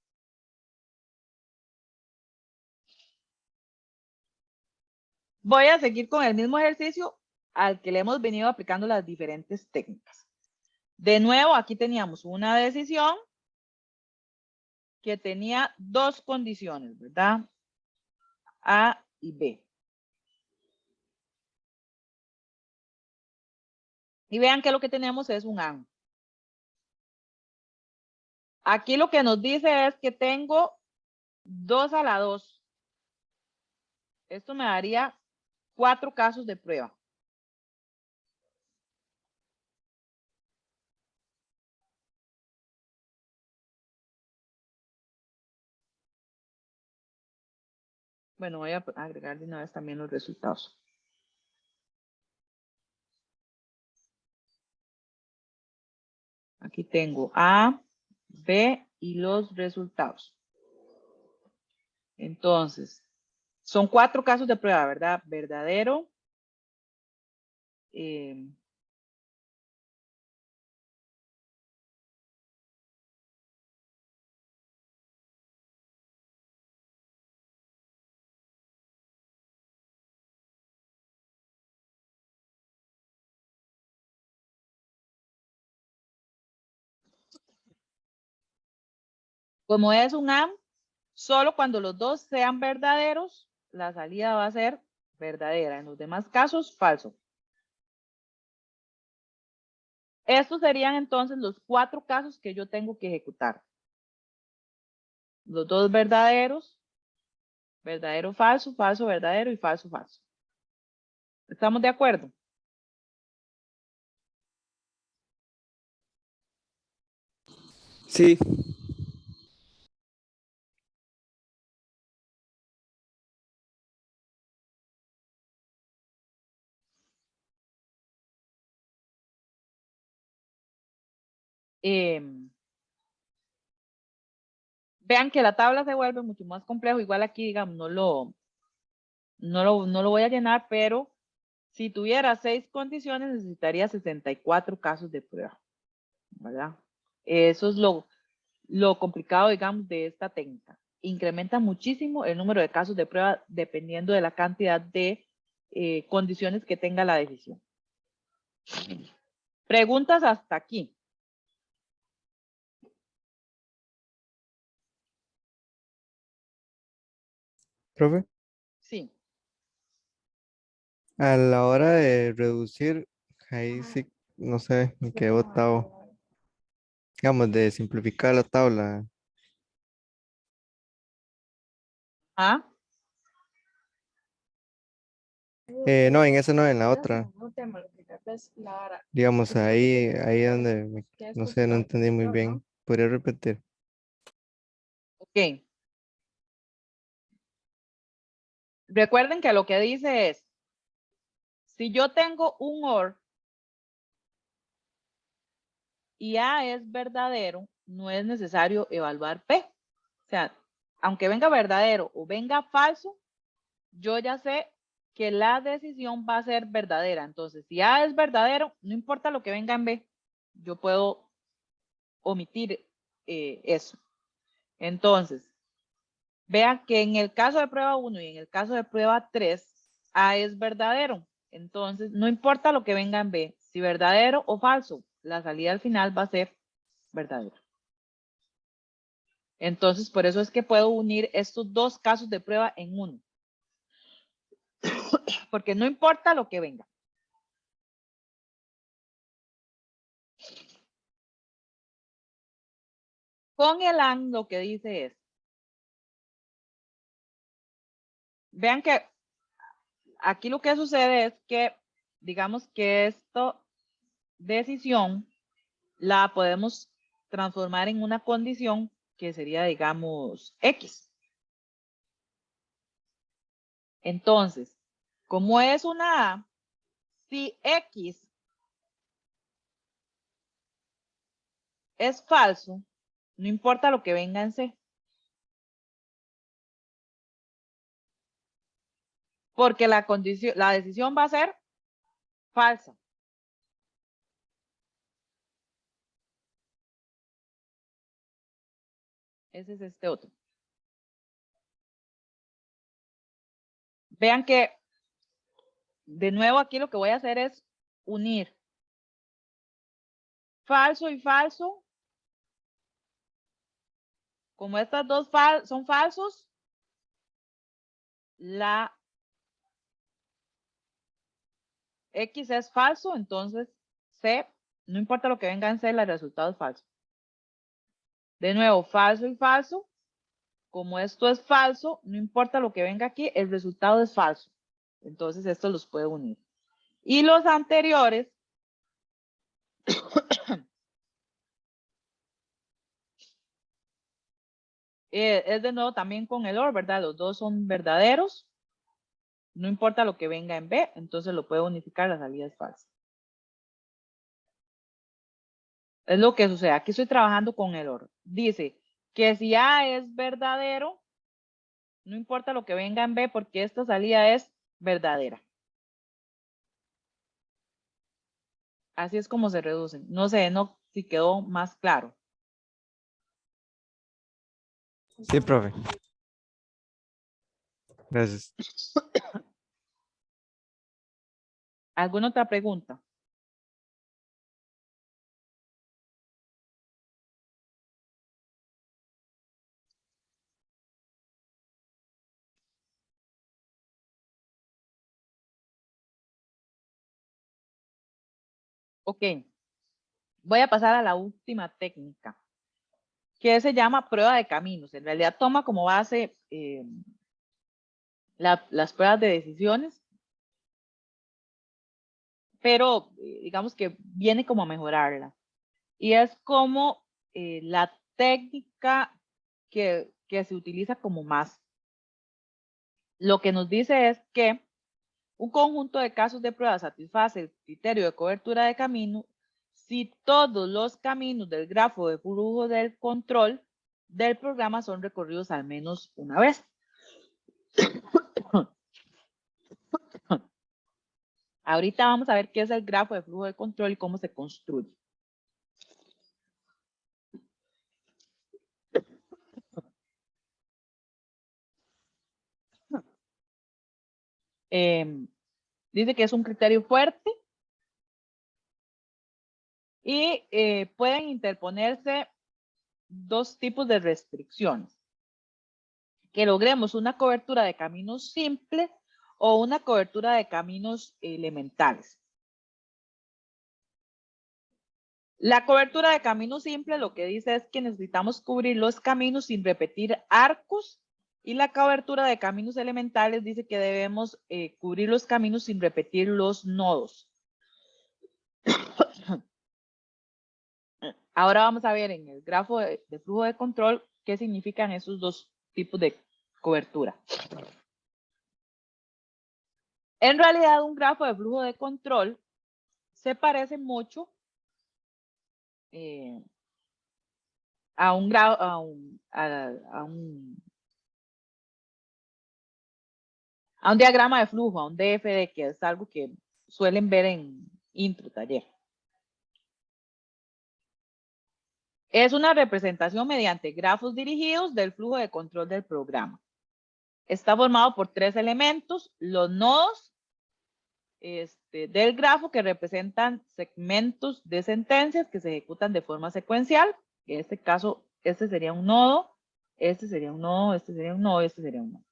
Speaker 1: Voy a seguir con el mismo ejercicio al que le hemos venido aplicando las diferentes técnicas. De nuevo, aquí teníamos una decisión que tenía dos condiciones, ¿verdad? A y B. Y vean que lo que tenemos es un AND. Aquí lo que nos dice es que tengo 2 a la 2. Esto me daría 4 casos de prueba. Bueno, voy a agregar de una vez también los resultados. Aquí tengo A, B y los resultados. Entonces, son 4 casos de prueba, ¿verdad? Verdadero, como es un AND, solo cuando los dos sean verdaderos, la salida va a ser verdadera. En los demás casos, falso. Estos serían entonces los 4 casos que yo tengo que ejecutar. Los dos verdaderos, verdadero, falso, falso, verdadero y falso, falso. ¿Estamos de acuerdo?
Speaker 3: Sí,
Speaker 1: Vean que la tabla se vuelve mucho más complejo. Igual aquí, digamos, no lo voy a llenar, pero si tuviera 6 condiciones, necesitaría 64 casos de prueba, ¿verdad? Eso es lo complicado, digamos, de esta técnica. Incrementa muchísimo el número de casos de prueba dependiendo de la cantidad de condiciones que tenga la decisión. Preguntas hasta aquí.
Speaker 3: profe.
Speaker 1: Sí.
Speaker 3: A la hora de reducir, ahí sí, no sé, me quedé botado. Digamos, de simplificar la tabla.
Speaker 1: ¿Ah?
Speaker 3: No, en esa no, en la otra. Digamos, ahí donde, no sé, no entendí muy bien. ¿Podría repetir?
Speaker 1: Ok. Recuerden que lo que dice es, si yo tengo un OR y A es verdadero, no es necesario evaluar P. O sea, aunque venga verdadero o venga falso, yo ya sé que la decisión va a ser verdadera. Entonces, si A es verdadero, no importa lo que venga en B, yo puedo omitir eso. Entonces, vean que en el caso de prueba 1 y en el caso de prueba 3, A es verdadero. Entonces, no importa lo que venga en B, si verdadero o falso, la salida al final va a ser verdadera. Entonces, por eso es que puedo unir estos dos casos de prueba en uno. Porque no importa lo que venga. Con el AND lo que dice es, vean que aquí lo que sucede es que, digamos que esta decisión la podemos transformar en una condición que sería, digamos, X. Entonces, como es una A, si X es falso, no importa lo que venga en C. Porque la decisión va a ser falsa. Ese es este otro. Vean que de nuevo aquí lo que voy a hacer es unir falso y falso. Como estas dos son falsos, la X es falso, entonces C, no importa lo que venga en C, el resultado es falso. De nuevo, falso y falso. Como esto es falso, no importa lo que venga aquí, el resultado es falso. Entonces, esto los puede unir. Y los anteriores, es de nuevo también con el OR, ¿verdad? Los dos son verdaderos. No importa lo que venga en B, entonces lo puede unificar, la salida es falsa. Es lo que sucede. Aquí estoy trabajando con el OR. Dice que si A es verdadero, no importa lo que venga en B, porque esta salida es verdadera. Así es como se reducen. No sé, no, si quedó más claro.
Speaker 3: Sí, profe. Gracias.
Speaker 1: ¿Alguna otra pregunta? Ok. Voy a pasar a la última técnica, que se llama prueba de caminos. En realidad toma como base las pruebas de decisiones, pero digamos que viene como a mejorarla. Y es como la técnica que se utiliza como más. Lo que nos dice es que un conjunto de casos de prueba satisface el criterio de cobertura de camino si todos los caminos del grafo de flujo del control del programa son recorridos al menos una vez. Ahorita vamos a ver qué es el grafo de flujo de control y cómo se construye. Dice que es un criterio fuerte y pueden interponerse dos tipos de restricciones. Que logremos una cobertura de caminos simples o una cobertura de caminos elementales. La cobertura de caminos simples lo que dice es que necesitamos cubrir los caminos sin repetir arcos, y la cobertura de caminos elementales dice que debemos cubrir los caminos sin repetir los nodos. Ahora vamos a ver en el grafo de flujo de control qué significan esos dos tipos de cobertura. En realidad, un grafo de flujo de control se parece mucho a un diagrama de flujo, a un DFD, que es algo que suelen ver en intro taller. Es una representación mediante grafos dirigidos del flujo de control del programa. Está formado por tres elementos: los nodos del grafo, que representan segmentos de sentencias que se ejecutan de forma secuencial. En este caso, este sería un nodo, este sería un nodo, este sería un nodo, este sería un nodo.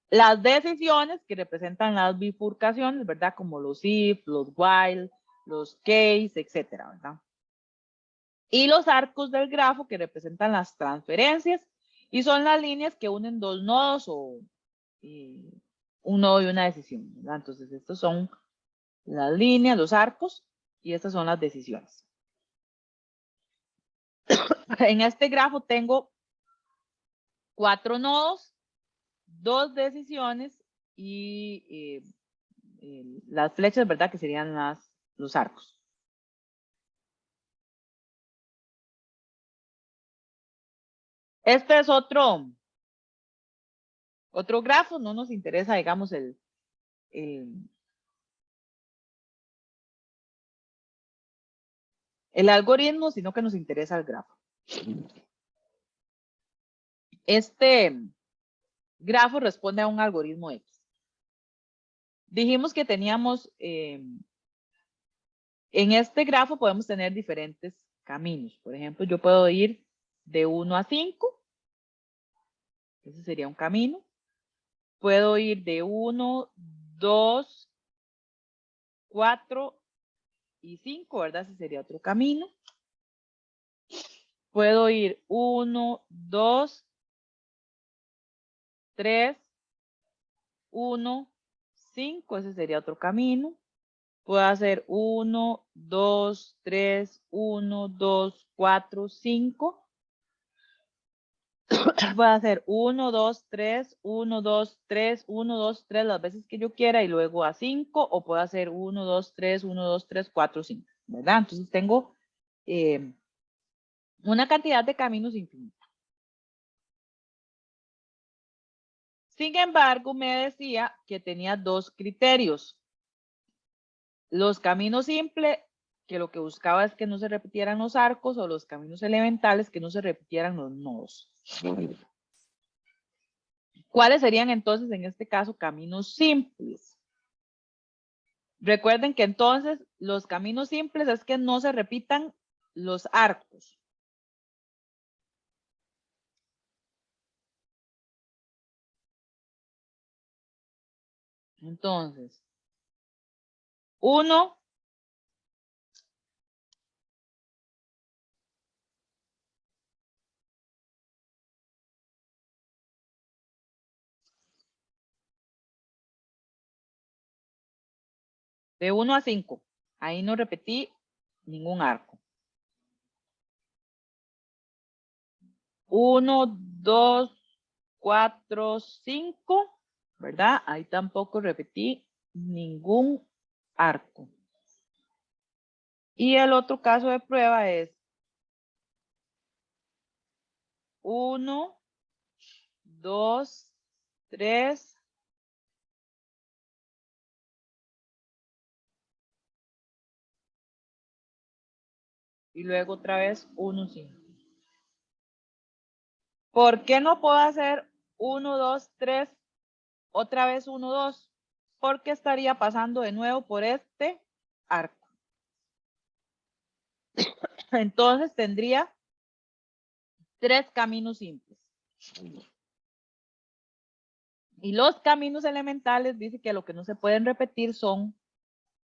Speaker 1: Las decisiones, que representan las bifurcaciones, ¿verdad? Como los if, los while, los case, etcétera, ¿verdad? Y los arcos del grafo, que representan las transferencias y son las líneas que unen dos nodos o un nodo y una decisión, ¿verdad? Entonces, estos son las líneas, los arcos, y estas son las decisiones. En este grafo tengo 4 nodos, 2 decisiones y las flechas, ¿verdad? Que serían los arcos. Este es otro grafo. No nos interesa, digamos, el algoritmo, sino que nos interesa el grafo. Este grafo responde a un algoritmo X. Dijimos que teníamos, en este grafo podemos tener diferentes caminos. Por ejemplo, yo puedo ir de 1 a 5. Ese sería un camino. Puedo ir de 1, 2, 4 y 5, ¿verdad? Ese sería otro camino. Puedo ir 1, 2, 3, 1, 5. Ese sería otro camino. Puedo hacer 1, 2, 3, 1, 2, 4, 5. Puedo hacer 1, 2, 3, 1, 2, 3, 1, 2, 3 las veces que yo quiera y luego a 5, o puedo hacer 1, 2, 3, 1, 2, 3, 4, 5, ¿verdad? Entonces tengo una cantidad de caminos infinita. Sin embargo, me decía que tenía dos criterios. Los caminos simples, que lo que buscaba es que no se repitieran los arcos, o los caminos elementales, que no se repitieran los nodos. ¿Cuáles serían entonces en este caso caminos simples? Recuerden que entonces los caminos simples es que no se repitan los arcos. Entonces, 1, de 1 a 5. Ahí no repetí ningún arco. 1, 2, 4, 5, ¿verdad? Ahí tampoco repetí ningún arco. Y el otro caso de prueba es 1, 2, 3, y luego otra vez 1, 5. ¿Por qué no puedo hacer 1, 2, 3, otra vez 1, 2? Porque estaría pasando de nuevo por este arco. Entonces tendría 3 caminos simples. Y los caminos elementales dice que lo que no se pueden repetir son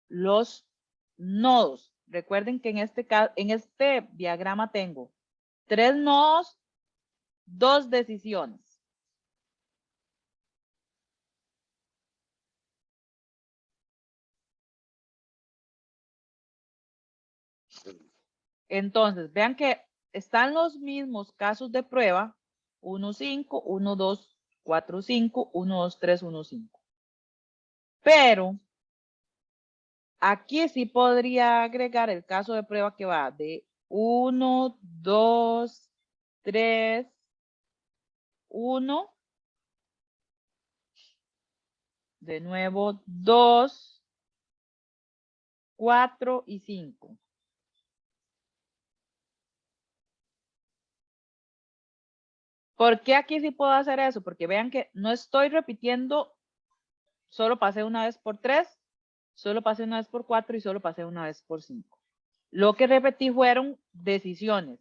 Speaker 1: los nodos. Recuerden que en este diagrama tengo 3 nodos, 2 decisiones. Entonces, vean que están los mismos casos de prueba, 1, 5, 1, 2, 4, 5, 1, 2, 3, 1, 5. Pero aquí sí podría agregar el caso de prueba que va de 1, 2, 3, 1, de nuevo 2, 4 y 5. ¿Por qué aquí sí puedo hacer eso? Porque vean que no estoy repitiendo, solo pasé una vez por 3, solo pasé una vez por 4 y solo pasé una vez por 5. Lo que repetí fueron decisiones,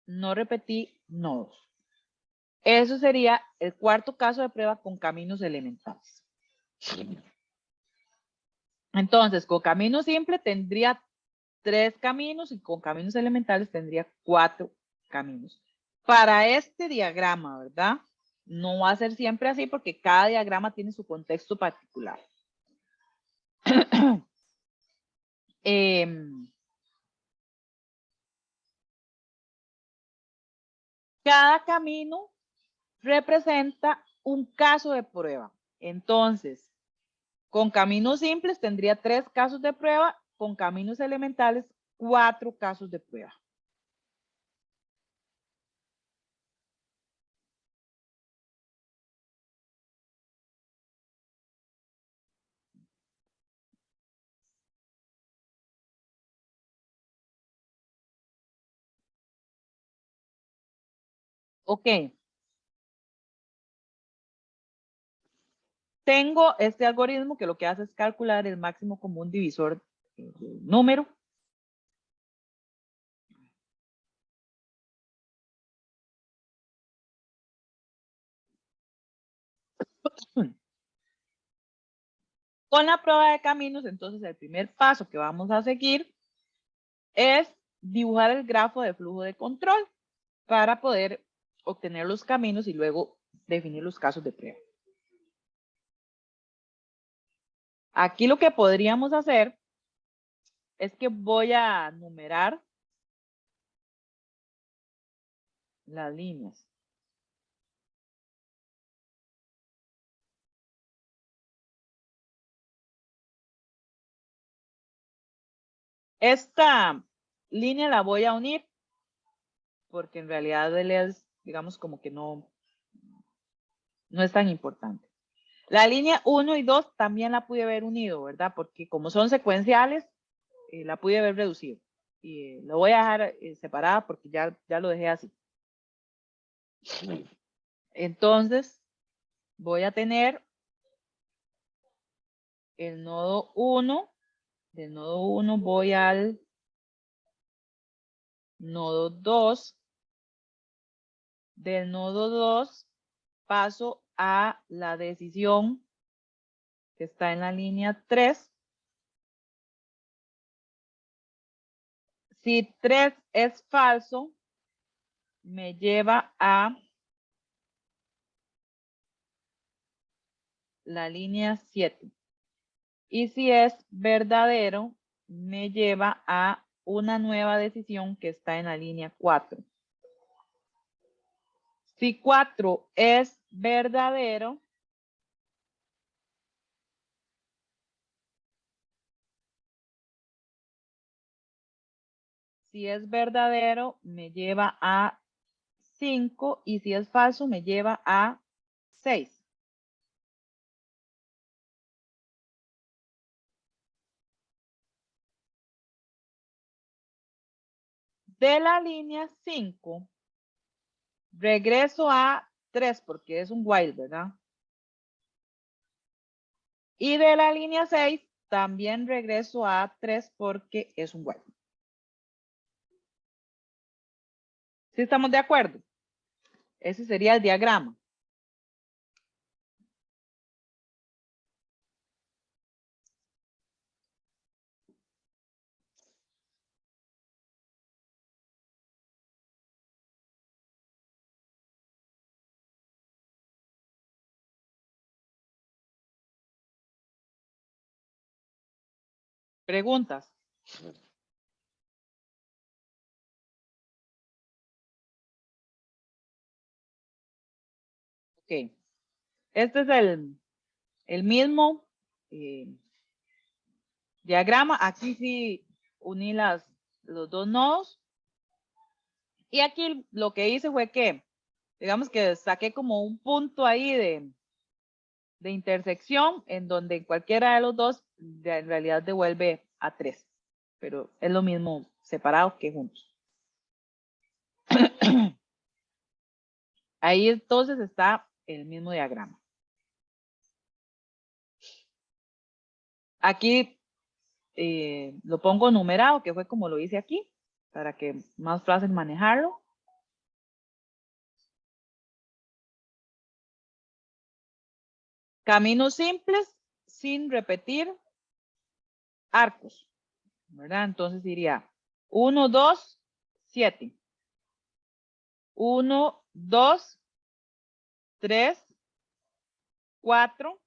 Speaker 1: no repetí nodos. Eso sería el cuarto caso de prueba con caminos elementales. Entonces, con camino simple tendría 3 caminos y con caminos elementales tendría 4 caminos. Para este diagrama, ¿verdad? No va a ser siempre así porque cada diagrama tiene su contexto particular. Cada camino representa un caso de prueba. Entonces, con caminos simples tendría 3 casos de prueba, con caminos elementales 4 casos de prueba. Ok. tengo este algoritmo que lo que hace es calcular el máximo común divisor del número. Con la prueba de caminos, entonces el primer paso que vamos a seguir es dibujar el grafo de flujo de control para poder obtener los caminos y luego definir los casos de prueba. Aquí lo que podríamos hacer es que voy a numerar las líneas. Esta línea la voy a unir porque en realidad él es, digamos, como que no es tan importante. La línea 1 y 2 también la pude haber unido, ¿verdad? Porque como son secuenciales, la pude haber reducido. Y lo voy a dejar separada porque ya lo dejé así. Entonces, voy a tener el nodo 1. Del nodo 1 voy al nodo 2. Del nodo 2 paso a la decisión que está en la línea 3. Si 3 es falso, me lleva a la línea 7. Y si es verdadero, me lleva a una nueva decisión que está en la línea 4. Si 4 es verdadero, me lleva a 5 y si es falso, me lleva a 6. De la línea 5, regreso a 3 porque es un while, ¿verdad? Y de la línea 6, también regreso a 3 porque es un while. ¿Sí estamos de acuerdo? Ese sería el diagrama. ¿Preguntas? Ok. Este es el mismo diagrama. Aquí sí uní los dos nodos. Y aquí lo que hice fue que, digamos que saqué como un punto ahí de intersección en donde cualquiera de los dos en realidad devuelve a 3. Pero es lo mismo separado que juntos. Ahí entonces está el mismo diagrama. Aquí lo pongo numerado, que fue como lo hice aquí, para que más fácil manejarlo. Caminos simples sin repetir arcos, ¿verdad? Entonces diría 1, 2, 7. 1, 2, 3, 4,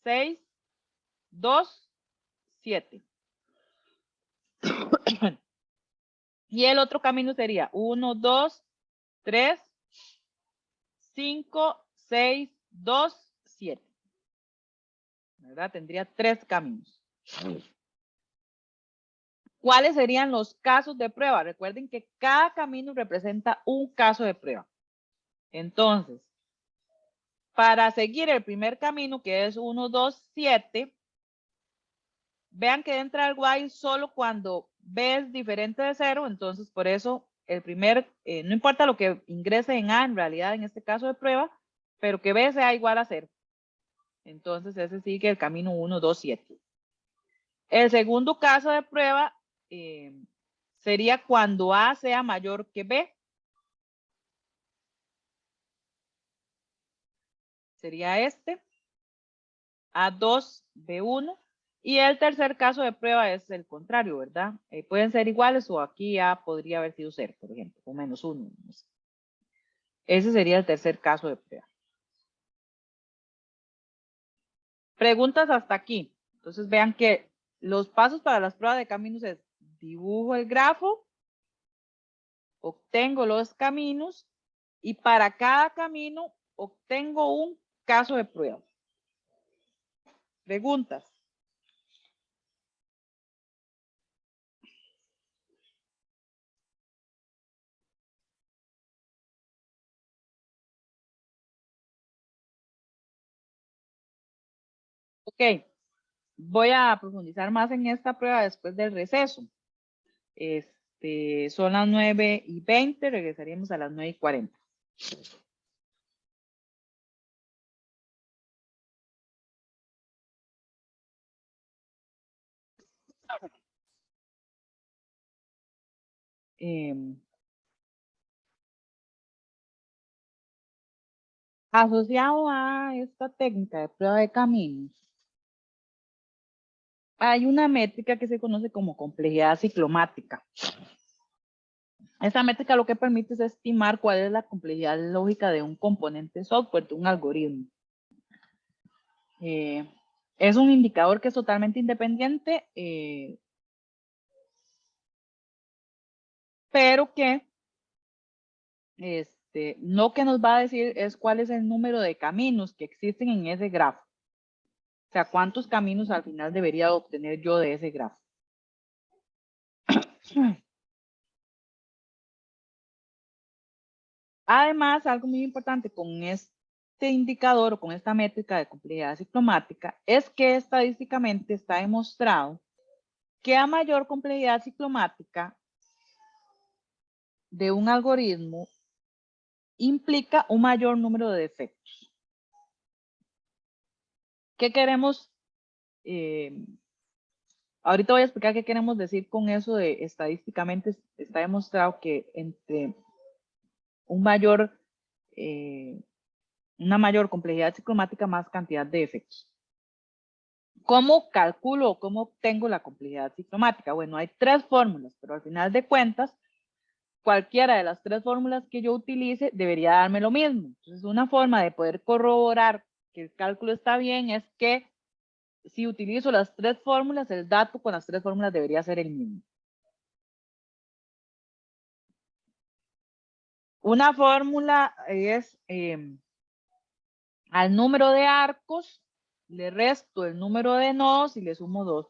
Speaker 1: 6, 2, 7. Y el otro camino sería 1, 2, 3, 5, 6, 2, 7. ¿Verdad? Tendría 3 caminos. ¿Cuáles serían los casos de prueba? Recuerden que cada camino representa un caso de prueba. Entonces, para seguir el primer camino, que es 1, 2, 7, vean que entra el while solo cuando B es diferente de 0, entonces por eso el primer, no importa lo que ingrese en A, en realidad en este caso de prueba, pero que B sea igual a 0. Entonces ese sigue el camino 1, 2, 7. El segundo caso de prueba sería cuando A sea mayor que B. Sería este. A2, B1. Y el tercer caso de prueba es el contrario, ¿verdad? Pueden ser iguales o aquí A podría haber sido 0, por ejemplo, o -1. No sé. Ese sería el tercer caso de prueba. Preguntas hasta aquí. Entonces vean que los pasos para las pruebas de caminos es dibujo el grafo, obtengo los caminos y para cada camino obtengo un caso de prueba. Preguntas. Ok, voy a profundizar más en esta prueba después del receso. Son las 9:20, regresaríamos a las 9:40. Asociado a esta técnica de prueba de caminos, hay una métrica que se conoce como complejidad ciclomática. Esta métrica lo que permite es estimar cuál es la complejidad lógica de un componente software, de un algoritmo. Es un indicador que es totalmente independiente, pero que no que nos va a decir es cuál es el número de caminos que existen en ese grafo. O sea, cuántos caminos al final debería obtener yo de ese grafo. Además, algo muy importante con este indicador o con esta métrica de complejidad ciclomática es que estadísticamente está demostrado que a mayor complejidad ciclomática de un algoritmo implica un mayor número de defectos. ¿Qué queremos? Ahorita voy a explicar qué queremos decir con eso de estadísticamente está demostrado que entre una mayor complejidad ciclomática, más cantidad de defectos. ¿Cómo calculo o cómo obtengo la complejidad ciclomática? Bueno, hay 3 fórmulas, pero al final de cuentas, cualquiera de las 3 fórmulas que yo utilice debería darme lo mismo. Entonces, una forma de poder corroborar que el cálculo está bien es que si utilizo las 3 fórmulas, el dato con las 3 fórmulas debería ser el mismo. Una fórmula es al número de arcos, le resto el número de nodos y le sumo 2.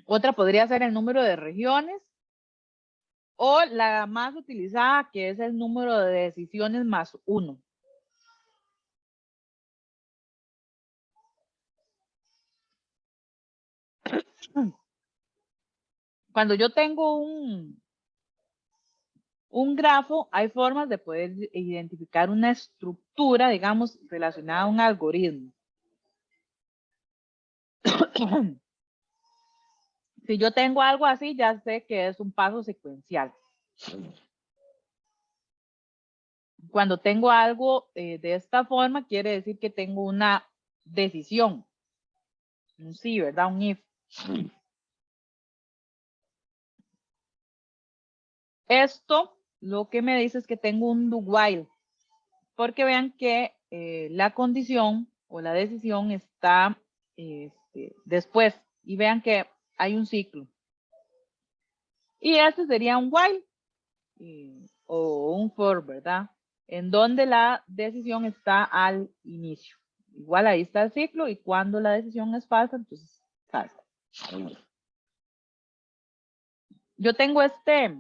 Speaker 1: Otra podría ser el número de regiones o la más utilizada que es el número de decisiones más 1. Cuando yo tengo un grafo, hay formas de poder identificar una estructura, digamos, relacionada a un algoritmo. Si yo tengo algo así, ya sé que es un paso secuencial. Cuando tengo algo de esta forma, quiere decir que tengo una decisión. Un sí, ¿verdad? Un if. Esto lo que me dice es que tengo un do while. Porque vean que la condición o la decisión está después. Y vean que hay un ciclo. Y este sería un while o un for, ¿verdad? En donde la decisión está al inicio. Igual ahí está el ciclo y cuando la decisión es falsa, entonces falsa. Yo tengo este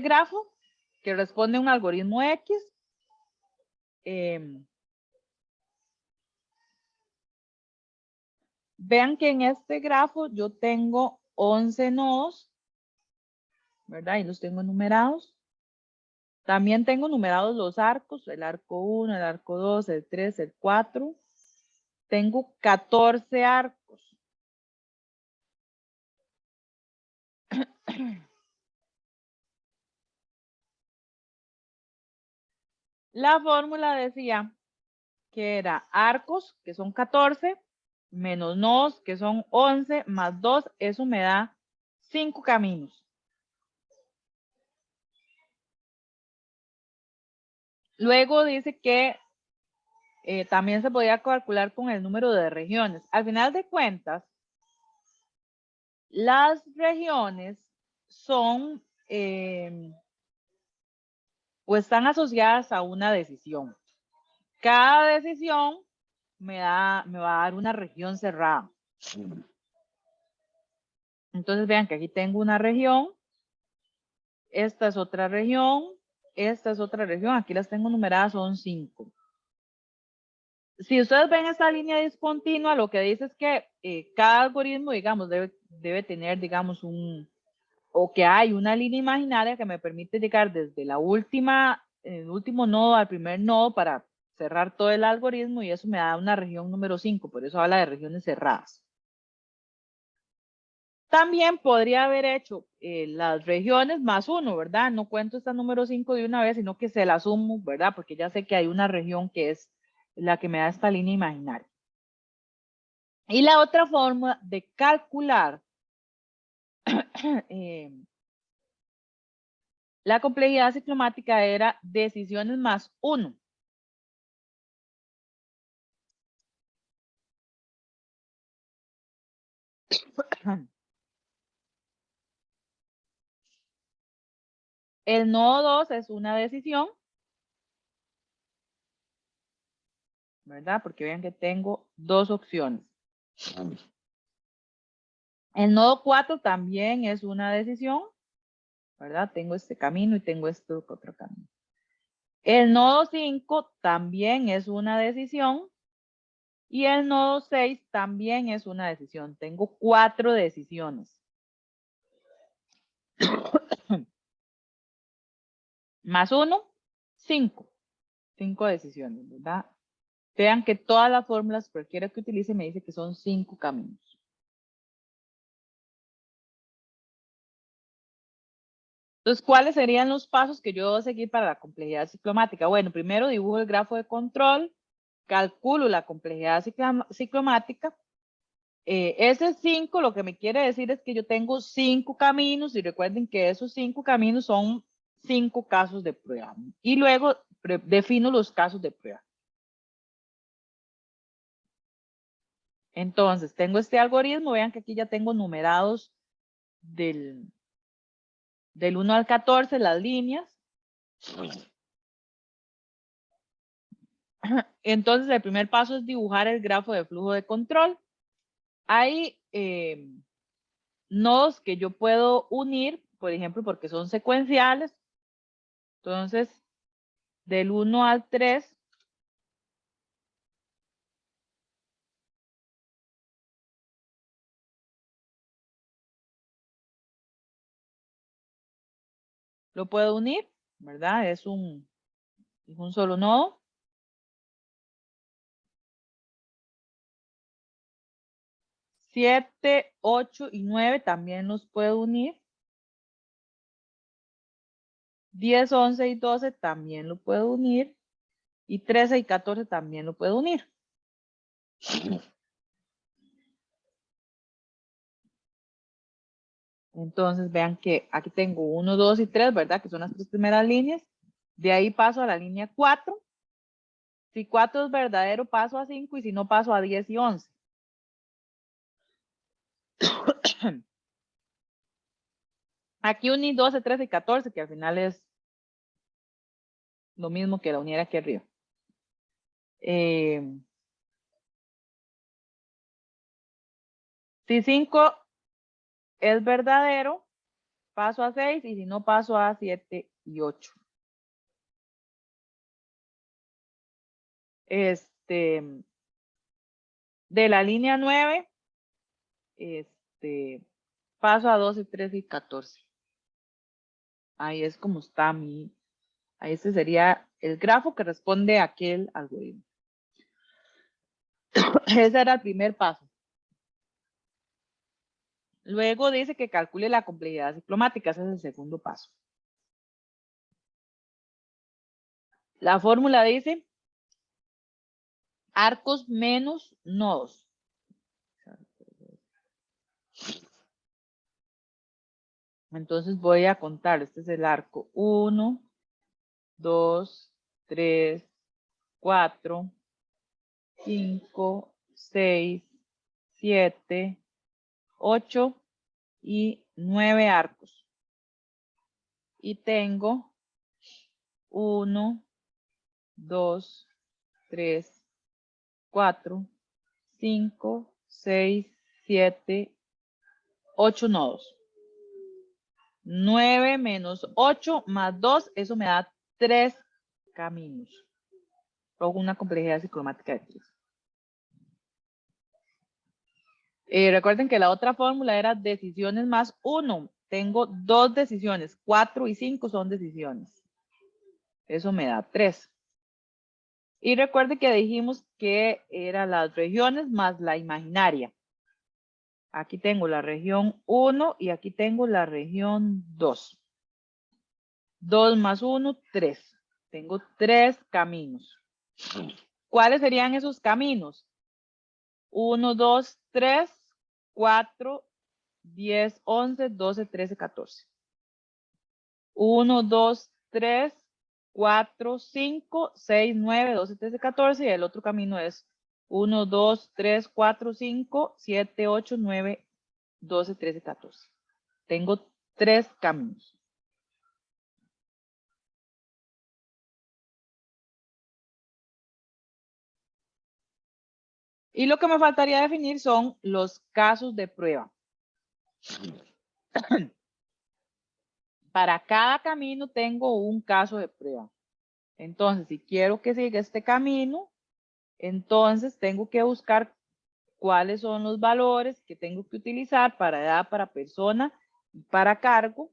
Speaker 1: grafo que responde a un algoritmo X. Vean que en este grafo yo tengo 11 nodos, ¿verdad? Y los tengo numerados. También tengo numerados los arcos, el arco 1, el arco 2, el 3, el 4. Tengo 14 arcos. La fórmula decía que era arcos, que son 14, menos nodos, que son 11, más 2, eso me da 5 caminos. Luego dice que también se podía calcular con el número de regiones. Al final de cuentas, las regiones son o están asociadas a una decisión. Cada decisión me va a dar una región cerrada. Entonces vean que aquí tengo una región, esta es otra región, esta es otra región, aquí las tengo numeradas, son 5. Si ustedes ven esta línea discontinua, lo que dice es que cada algoritmo, digamos, debe tener, digamos, o que hay una línea imaginaria que me permite llegar desde el último nodo al primer nodo para cerrar todo el algoritmo y eso me da una región número 5, por eso habla de regiones cerradas. También podría haber hecho las regiones más 1, ¿verdad? No cuento esta número 5 de una vez, sino que se la sumo, ¿verdad? Porque ya sé que hay una región que es la que me da esta línea imaginaria. Y la otra forma de calcular la complejidad ciclomática era decisiones más 1. El nodo 2 es una decisión, ¿verdad? Porque vean que tengo 2 opciones. El nodo 4 también es una decisión, ¿verdad? Tengo este camino y tengo este otro camino. El nodo 5 también es una decisión y el nodo 6 también es una decisión. Tengo 4 decisiones. Más 1, 5. 5 decisiones, ¿verdad? Vean que todas las fórmulas, cualquiera que utilice, me dice que son 5 caminos. Entonces, ¿cuáles serían los pasos que yo debo seguir para la complejidad ciclomática? Bueno, primero dibujo el grafo de control, calculo la complejidad ciclomática. Ese 5 lo que me quiere decir es que yo tengo 5 caminos y recuerden que esos 5 caminos son 5 casos de prueba. Y luego defino los casos de prueba. Entonces, tengo este algoritmo, vean que aquí ya tengo numerados del 1 al 14 las líneas. Entonces, el primer paso es dibujar el grafo de flujo de control. Hay nodos que yo puedo unir, por ejemplo, porque son secuenciales. Entonces, del 1 al 3, lo puedo unir, ¿verdad? Es un solo nodo. 7, 8 y 9 también los puedo unir. 10, 11 y 12 también lo puedo unir. Y 13 y 14 también lo puedo unir. Entonces vean que aquí tengo 1, 2 y 3, ¿verdad? Que son las 3 primeras líneas. De ahí paso a la línea 4. Si 4 es verdadero, paso a 5 y si no, paso a 10 y 11. Aquí uní 12, 13 y 14, que al final es lo mismo que la uniera aquí arriba. Si 5 es verdadero, paso a 6 y si no, paso a 7 y 8. De la línea 9, paso a 12, 13 y 14. Ahí es como está Ahí este sería el grafo que responde a aquel algoritmo. Ese era el primer paso. Luego dice que calcule la complejidad ciclomática. Ese es el segundo paso. La fórmula dice arcos menos nodos. Entonces voy a contar. Este es el arco 1, 2, 3, 4, 5, 6, 7, 8 y 9 arcos. Y tengo 1, 2, 3, 4, 5, 6, 7, 8 nodos. 9 menos 8 más 2, eso me da 3 caminos. Con una complejidad ciclomática de 3. Recuerden que la otra fórmula era decisiones más 1. Tengo 2 decisiones, 4 y 5 son decisiones. Eso me da 3. Y recuerden que dijimos que eran las regiones más la imaginaria. Aquí tengo la región 1 y aquí tengo la región 2. 2 más 1, 3. Tengo 3 caminos. ¿Cuáles serían esos caminos? 1, 2, 3, 4, 10, 11, 12, 13, 14. 1, 2, 3, 4, 5, 6, 9, 12, 13, 14. Y el otro camino es 1, 2, 3, 4, 5, 7, 8, 9, 12, 13, 14. Tengo 3 caminos. Y lo que me faltaría definir son los casos de prueba. Para cada camino tengo un caso de prueba. Entonces, si quiero que siga este camino, entonces tengo que buscar cuáles son los valores que tengo que utilizar para edad, para persona y para cargo,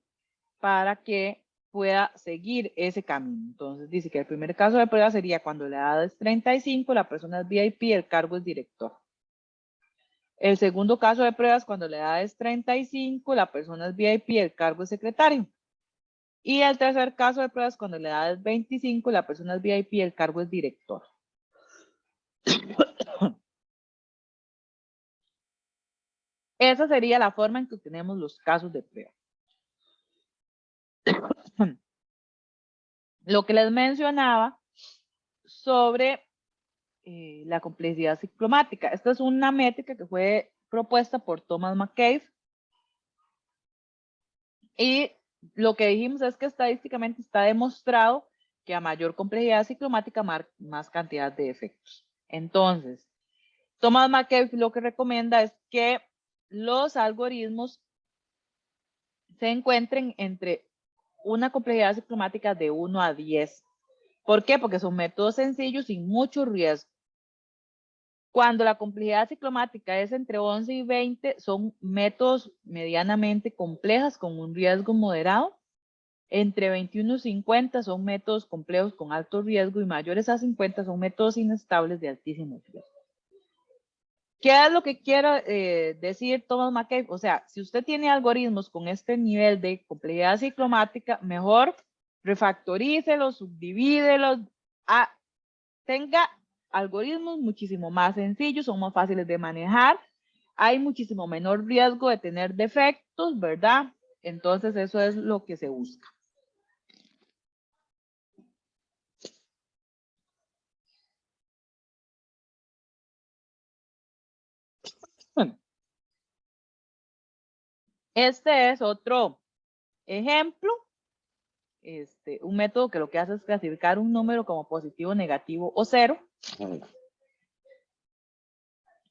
Speaker 1: para que pueda seguir ese camino. Entonces, dice que el primer caso de prueba sería cuando la edad es 35, la persona es VIP, el cargo es director. El segundo caso de prueba es cuando la edad es 35, la persona es VIP, el cargo es secretario. Y el tercer caso de prueba es cuando la edad es 25, la persona es VIP, el cargo es director. Esa sería la forma en que tenemos los casos de prueba. Lo que les mencionaba sobre la complejidad ciclomática. Esta es una métrica que fue propuesta por Thomas McCabe. Y lo que dijimos es que estadísticamente está demostrado que a mayor complejidad ciclomática, más cantidad de efectos. Entonces, Thomas McCabe lo que recomienda es que los algoritmos se encuentren entre una complejidad ciclomática de 1 a 10. ¿Por qué? Porque son métodos sencillos sin mucho riesgo. Cuando la complejidad ciclomática es entre 11 y 20, son métodos medianamente complejas con un riesgo moderado. Entre 21 y 50 son métodos complejos con alto riesgo y mayores a 50 son métodos inestables de altísimo riesgo. ¿Qué es lo que quiere decir Thomas McCabe? O sea, si usted tiene algoritmos con este nivel de complejidad ciclomática, mejor refactorícelos, subdivídelos, tenga algoritmos muchísimo más sencillos, son más fáciles de manejar, hay muchísimo menor riesgo de tener defectos, ¿verdad? Entonces eso es lo que se busca. Este es otro ejemplo, un método que lo que hace es clasificar un número como positivo, negativo o cero.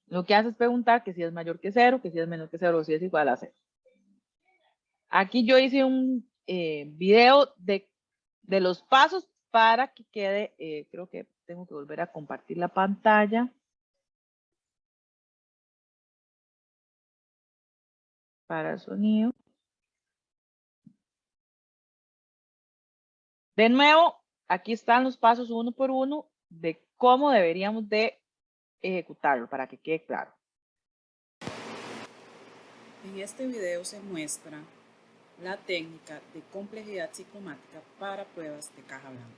Speaker 1: Lo que hace es preguntar que si es mayor que cero, que si es menor que cero o si es igual a cero. Aquí yo hice un video de los pasos para que quede, creo que tengo que volver a compartir la pantalla. Para el sonido. De nuevo, aquí están los pasos uno por uno de cómo deberíamos de ejecutarlo para que quede claro.
Speaker 6: En este video se muestra la técnica de complejidad ciclomática para pruebas de caja blanca.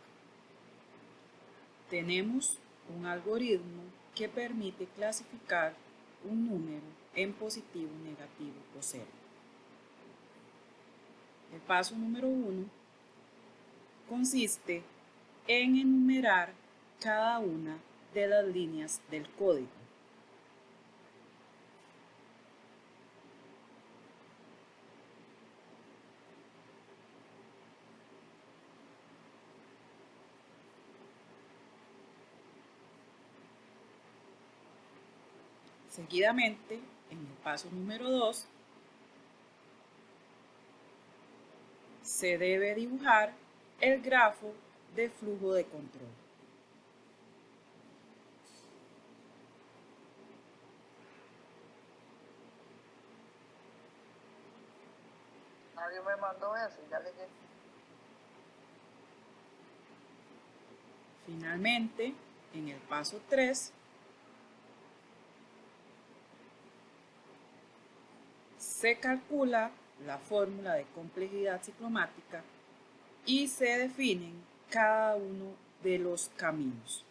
Speaker 6: Tenemos un algoritmo que permite clasificar un número en positivo, negativo o cero. El paso número 1 consiste en enumerar cada una de las líneas del código. Seguidamente, en el paso número 2, se debe dibujar el grafo de flujo de control.
Speaker 7: Nadie me mandó eso, ya le llegué.
Speaker 6: Finalmente, en el paso 3, se calcula la fórmula de complejidad ciclomática y se definen cada uno de los caminos.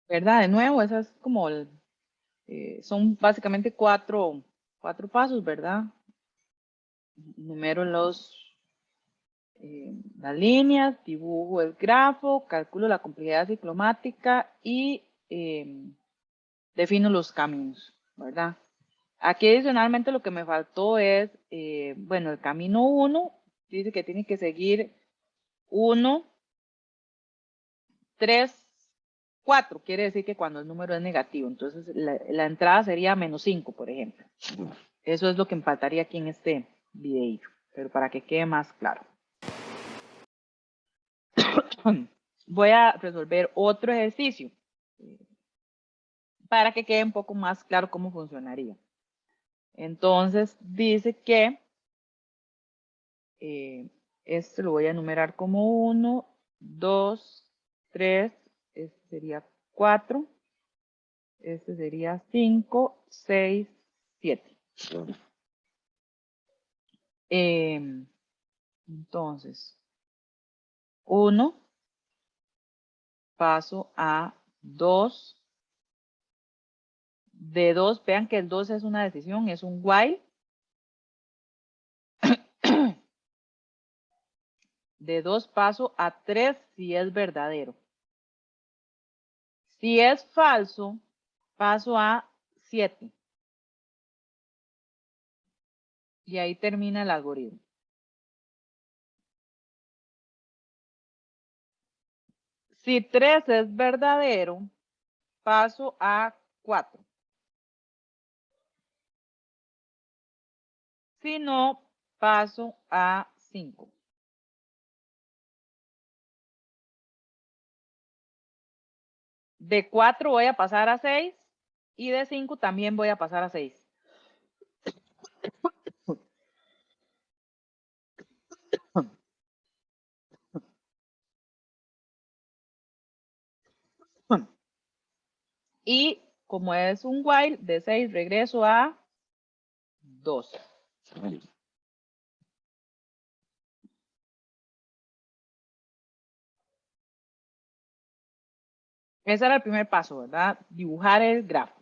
Speaker 1: ¿Verdad? De nuevo, esas es como son básicamente cuatro pasos, ¿verdad? Numero las líneas, dibujo el grafo, calculo la complejidad ciclomática y defino los caminos, ¿verdad? Aquí adicionalmente lo que me faltó es, bueno, el camino 1 dice que tiene que seguir 1, 3, 4, quiere decir que cuando el número es negativo, entonces la entrada sería -5, por ejemplo. Eso es lo que me faltaría aquí en este video, pero para que quede más claro. Voy a resolver otro ejercicio para que quede un poco más claro cómo funcionaría. Entonces dice que este lo voy a enumerar como 1, 2, 3, este sería 4, este sería 5, 6, 7. Entonces, 1, paso a 2. De 2, vean que el 2 es una decisión, es un while. De 2 paso a 3 si es verdadero. Si es falso, paso a 7. Y ahí termina el algoritmo. Si 3 es verdadero, paso a 4. Si no, paso a 5. De 4 voy a pasar a 6 y de 5 también voy a pasar a 6. Y como es un while, de 6 regreso a 2. Ese era el primer paso, ¿verdad? Dibujar el grafo.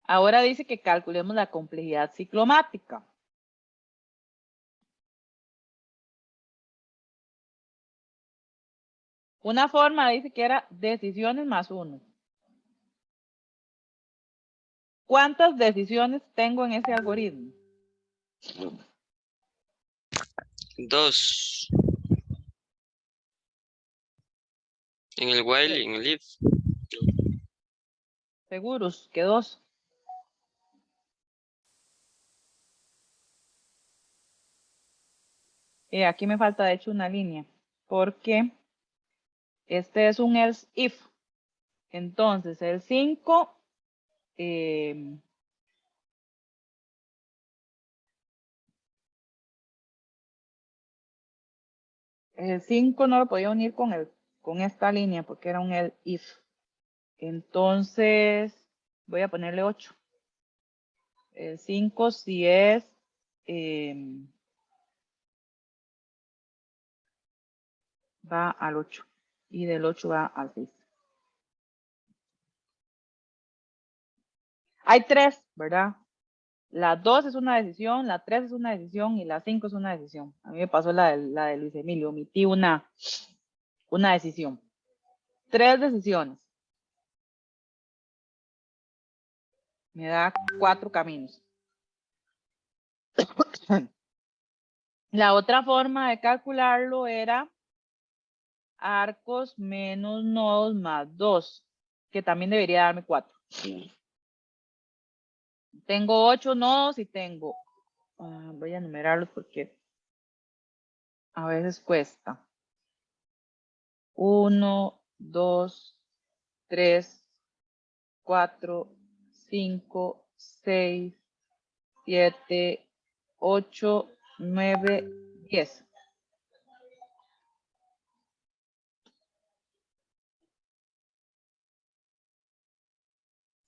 Speaker 1: Ahora dice que calculemos la complejidad ciclomática. Una forma dice que era decisiones más 1. ¿Cuántas decisiones tengo en ese algoritmo?
Speaker 8: 2. En el while y en el if.
Speaker 1: Seguros que 2. Aquí me falta de hecho una línea, porque este es un else if. Entonces, el 5, el 5 no lo podía unir con esta línea porque era un else if. Entonces, voy a ponerle 8. El 5 si es va al 8 y del 8 va al 6. Hay 3, ¿verdad? La 2 es una decisión, la 3 es una decisión y la 5 es una decisión. A mí me pasó la de Luis Emilio, omití una decisión. 3 decisiones. Me da 4 caminos. La otra forma de calcularlo era arcos menos nodos más 2, que también debería darme 4. Tengo 8 nodos y tengo, voy a enumerarlos porque a veces cuesta. 1, 2, 3, 4, 5, 6, 7, 8, 9, 10.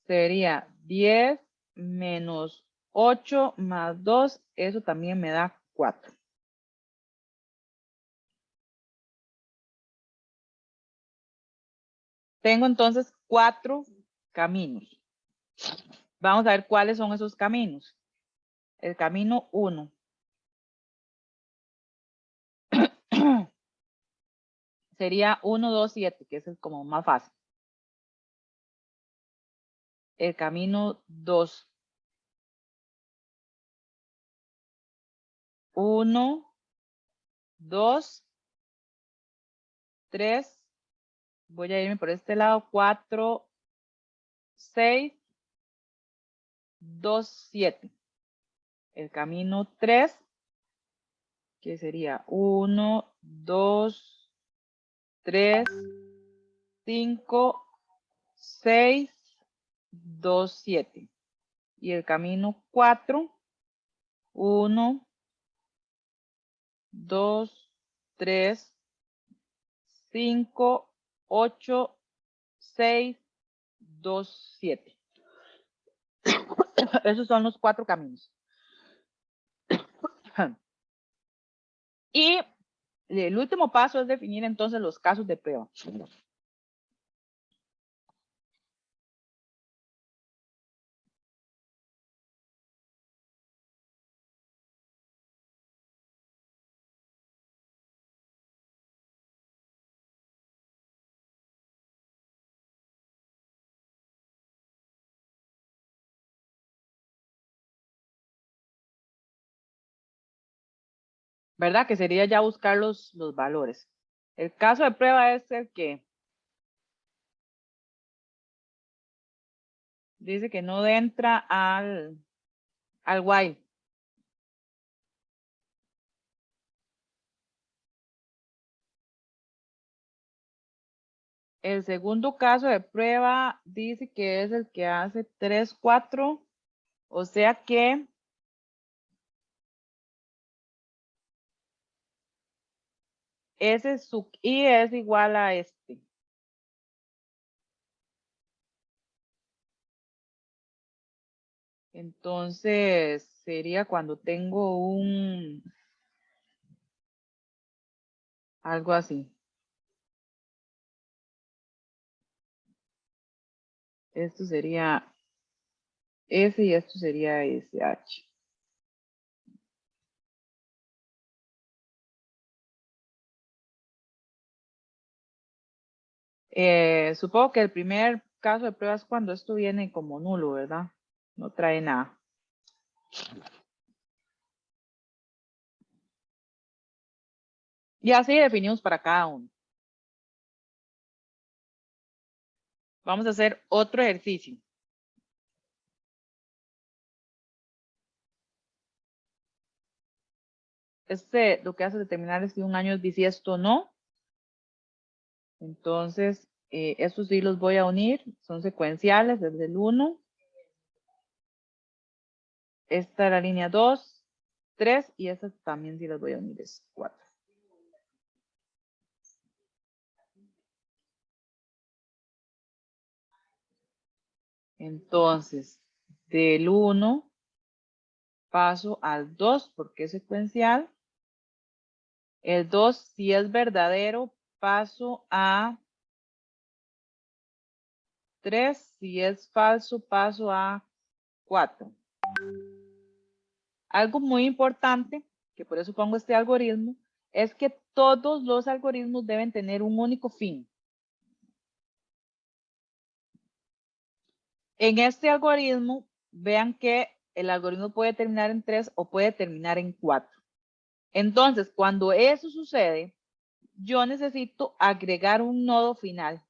Speaker 1: Sería 10 menos 8 más 2, eso también me da 4. Tengo entonces 4 caminos. Vamos a ver cuáles son esos caminos. El camino 1. Sería 1, 2, 7, que ese es como más fácil. El camino 2. 1, 2, 3. Voy a irme por este lado. 4, 6, 2, 7. El camino 3, que sería 1, 2, 3, 5, 6, 2, 7. Y el camino 4, 1, 2, 3, 5, 8, 6, 2, 7. Esos son los 4 caminos. Y el último paso es definir entonces los casos de prueba. ¿Verdad? Que sería ya buscar los valores. El caso de prueba es el que dice que no entra al while. El segundo caso de prueba dice que es el que hace 3, 4. O sea que ese sub i es igual a este. Entonces sería cuando tengo algo así. Esto sería S y esto sería SH. Supongo que el primer caso de prueba es cuando esto viene como nulo, ¿verdad? No trae nada. Y así definimos para cada uno. Vamos a hacer otro ejercicio. lo que hace determinar es si un año es bisiesto o no. Entonces, estos sí los voy a unir, son secuenciales desde el 1. Esta es la línea 2, 3 y esta también sí las voy a unir, es 4. Entonces, del 1 paso al 2 porque es secuencial. El 2, si es verdadero, paso a 3. Si es falso, paso a 4. Algo muy importante, que por eso pongo este algoritmo, es que todos los algoritmos deben tener un único fin. En este algoritmo, vean que el algoritmo puede terminar en 3 o puede terminar en 4. Entonces, cuando eso sucede, yo necesito agregar un nodo final.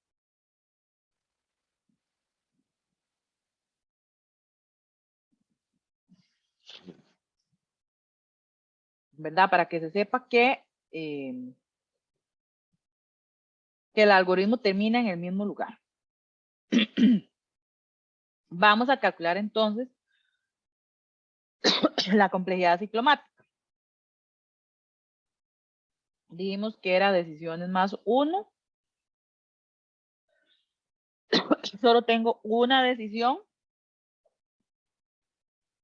Speaker 1: ¿Verdad? Para que se sepa que el algoritmo termina en el mismo lugar. Vamos a calcular entonces la complejidad ciclomática. Dijimos que era decisiones más 1. Solo tengo una decisión.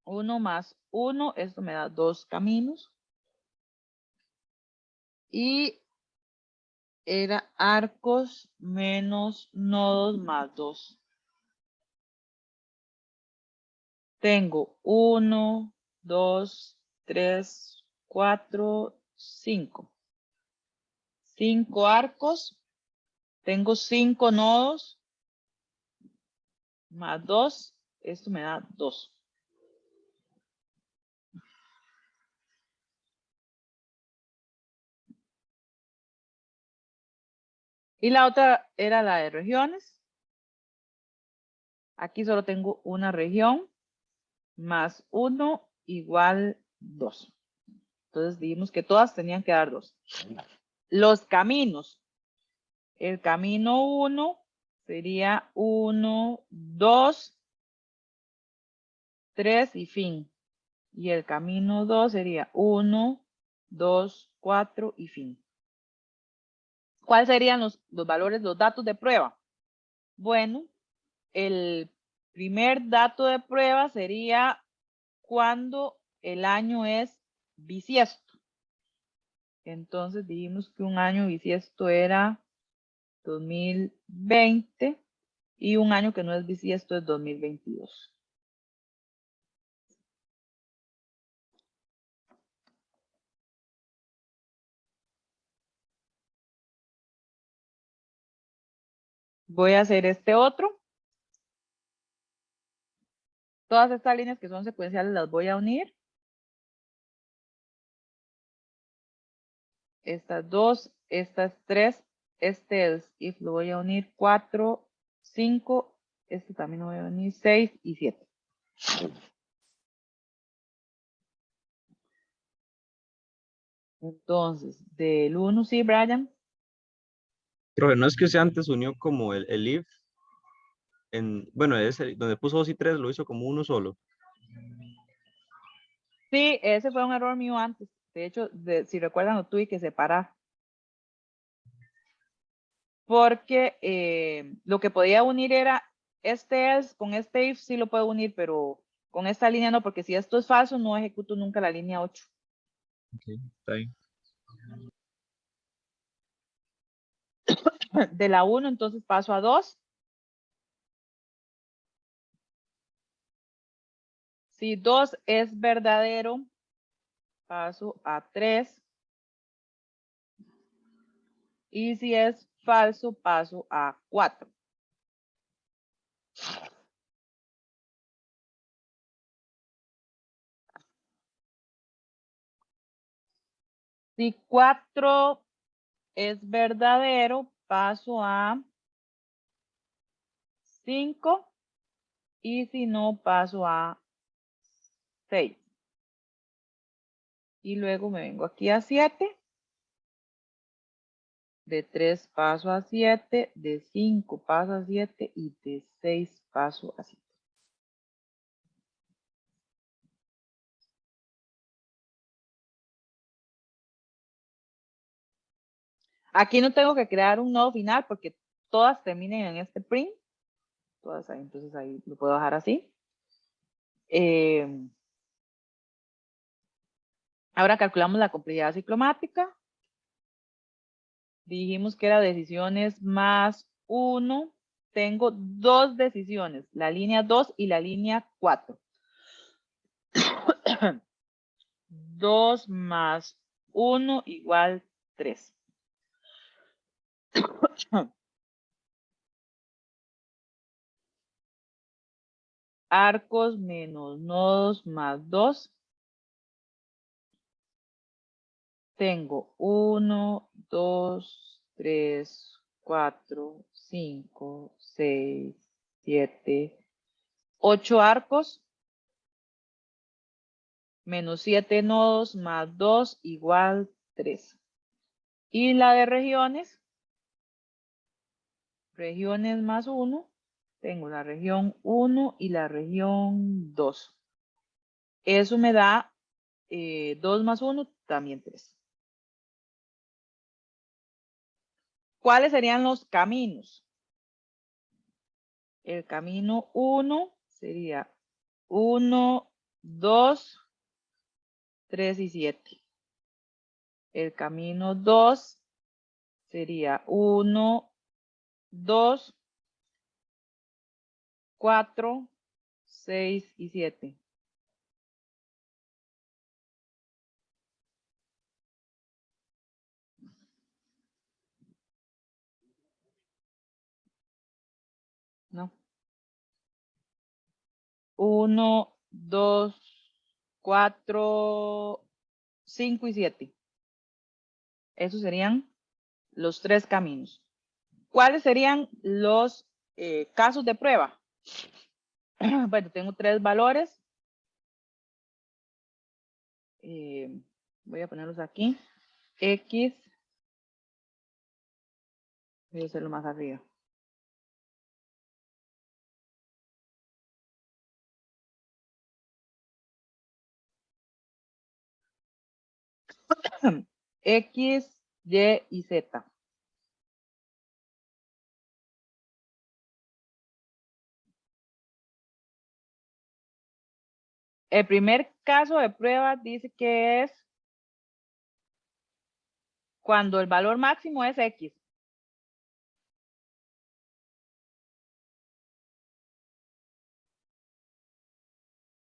Speaker 1: 1 más 1, esto me da 2 caminos. Y era arcos menos nodos más 2. Tengo 1, 2, 3, 4, 5. 5 arcos. Tengo 5 nodos más 2. Esto me da 2. Y la otra era la de regiones. Aquí solo tengo una región más 1 igual 2. Entonces dijimos que todas tenían que dar 2. Los caminos. El camino 1 sería 1, 2, 3 y fin. Y el camino 2 sería 1, 2, 4 y fin. ¿Cuáles serían los valores, los datos de prueba? Bueno, el primer dato de prueba sería cuando el año es bisiesto. Entonces dijimos que un año bisiesto era 2020 y un año que no es bisiesto es 2022. Voy a hacer este otro. Todas estas líneas que son secuenciales las voy a unir. Estas 2, estas 3, este es if lo voy a unir 4, 5, este también lo voy a unir 6 y 7. Entonces, del 1, sí, Brian.
Speaker 9: Pero no es que usted antes unió como el if, bueno, ese, donde puso 2 y 3 lo hizo como uno solo.
Speaker 1: Sí, ese fue un error mío antes. De hecho, si recuerdan, lo tuve que separar. Porque lo que podía unir era este else, con este if sí lo puedo unir, pero con esta línea no, porque si esto es falso, no ejecuto nunca la línea 8.
Speaker 9: Ok, está bien.
Speaker 1: De la 1, entonces paso a 2. Si 2 es verdadero, paso a 3. Y si es falso, paso a 4. Si 4 es verdadero, paso a 5. Y si no, paso a 6. Y luego me vengo aquí a 7. De 3 paso a 7, de 5 paso a 7 y de 6 paso a 7. Aquí no tengo que crear un nodo final porque todas terminen en este print. Todas ahí, entonces ahí lo puedo dejar así. Ahora calculamos la complejidad ciclomática. Dijimos que era decisiones más 1. Tengo 2 decisiones, la línea 2 y la línea 4. 2 más 1 igual 3. Arcos menos nodos más 2. Tengo 1, 2, 3, 4, 5, 6, 7, 8 arcos. Menos 7 nodos más 2 igual 3. Y la de regiones. Regiones más 1. Tengo la región 1 y la región 2. Eso me da 2 más 1, también 3. ¿Cuáles serían los caminos? El camino 1 sería 1, 2, 3 y 7. El camino 2 sería 1, 2, 4, 6 y 7. ¿No? 1, 2, 4, 5 y 7. Esos serían los 3 caminos. ¿Cuáles serían los casos de prueba? Bueno, tengo 3 valores. Voy a ponerlos aquí. X. Voy a hacerlo más arriba. X, Y y Z. El primer caso de prueba dice que es cuando el valor máximo es X.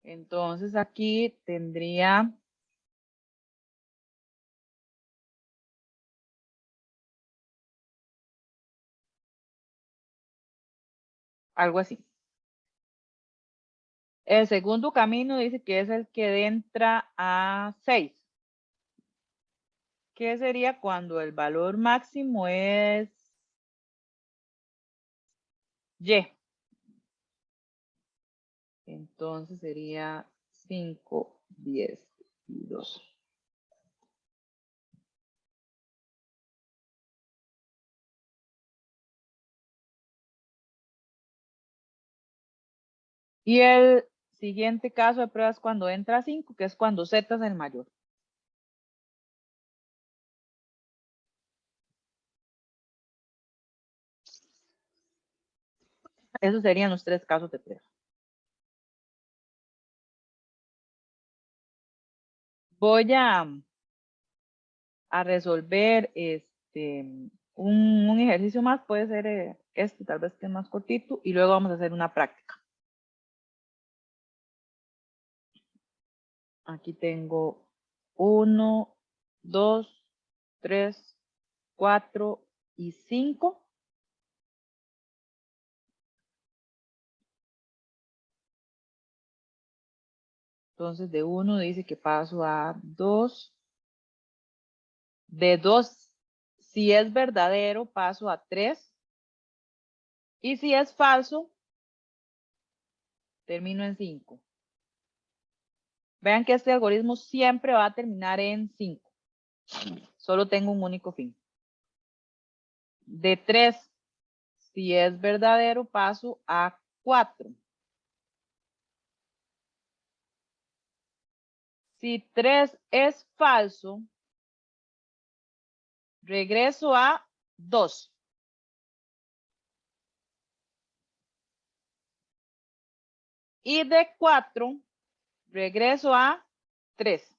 Speaker 1: Entonces aquí tendría algo así. El segundo camino dice que es el que entra a 6. ¿Qué sería cuando el valor máximo es Y? Entonces sería 5, 10 y 2. Y el siguiente caso de prueba es cuando entra 5, que es cuando Z es el mayor. Esos serían los 3 casos de prueba. Voy a resolver un ejercicio más, puede ser tal vez que es más cortito, y luego vamos a hacer una práctica. Aquí tengo 1, 2, 3, 4 y 5. Entonces de 1 dice que paso a 2. De 2, si es verdadero, paso a 3. Y si es falso, termino en 5. Vean que este algoritmo siempre va a terminar en 5. Solo tengo un único fin. De 3, si es verdadero, paso a 4. Si 3 es falso, regreso a 2. Y de 4, regreso a 3.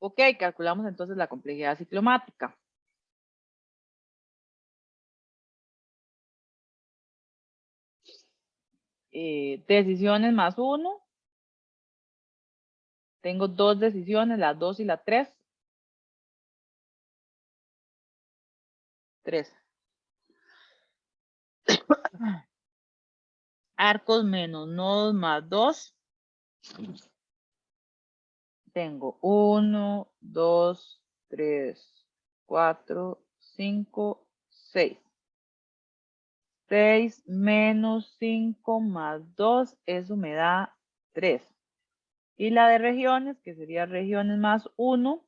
Speaker 1: Ok, calculamos entonces la complejidad ciclomática. Decisiones más 1. Tengo 2 decisiones, la 2 y la 3. 3. Arcos menos nodos más 2. Tengo 1, 2, 3, 4, 5, 6. 6 menos 5 más 2, eso me da 3. Y la de regiones, que sería regiones más 1,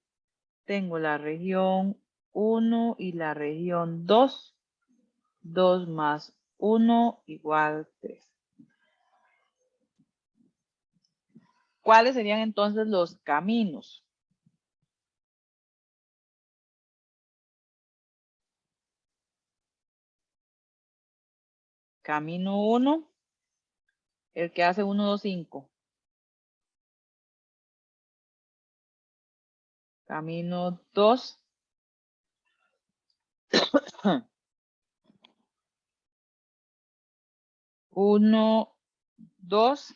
Speaker 1: tengo la región 1 y la región 2. 2 más 1 igual 3. ¿Cuáles serían entonces los caminos? Camino 1, el que hace 1, 2, 5. Camino 2. 1, 2.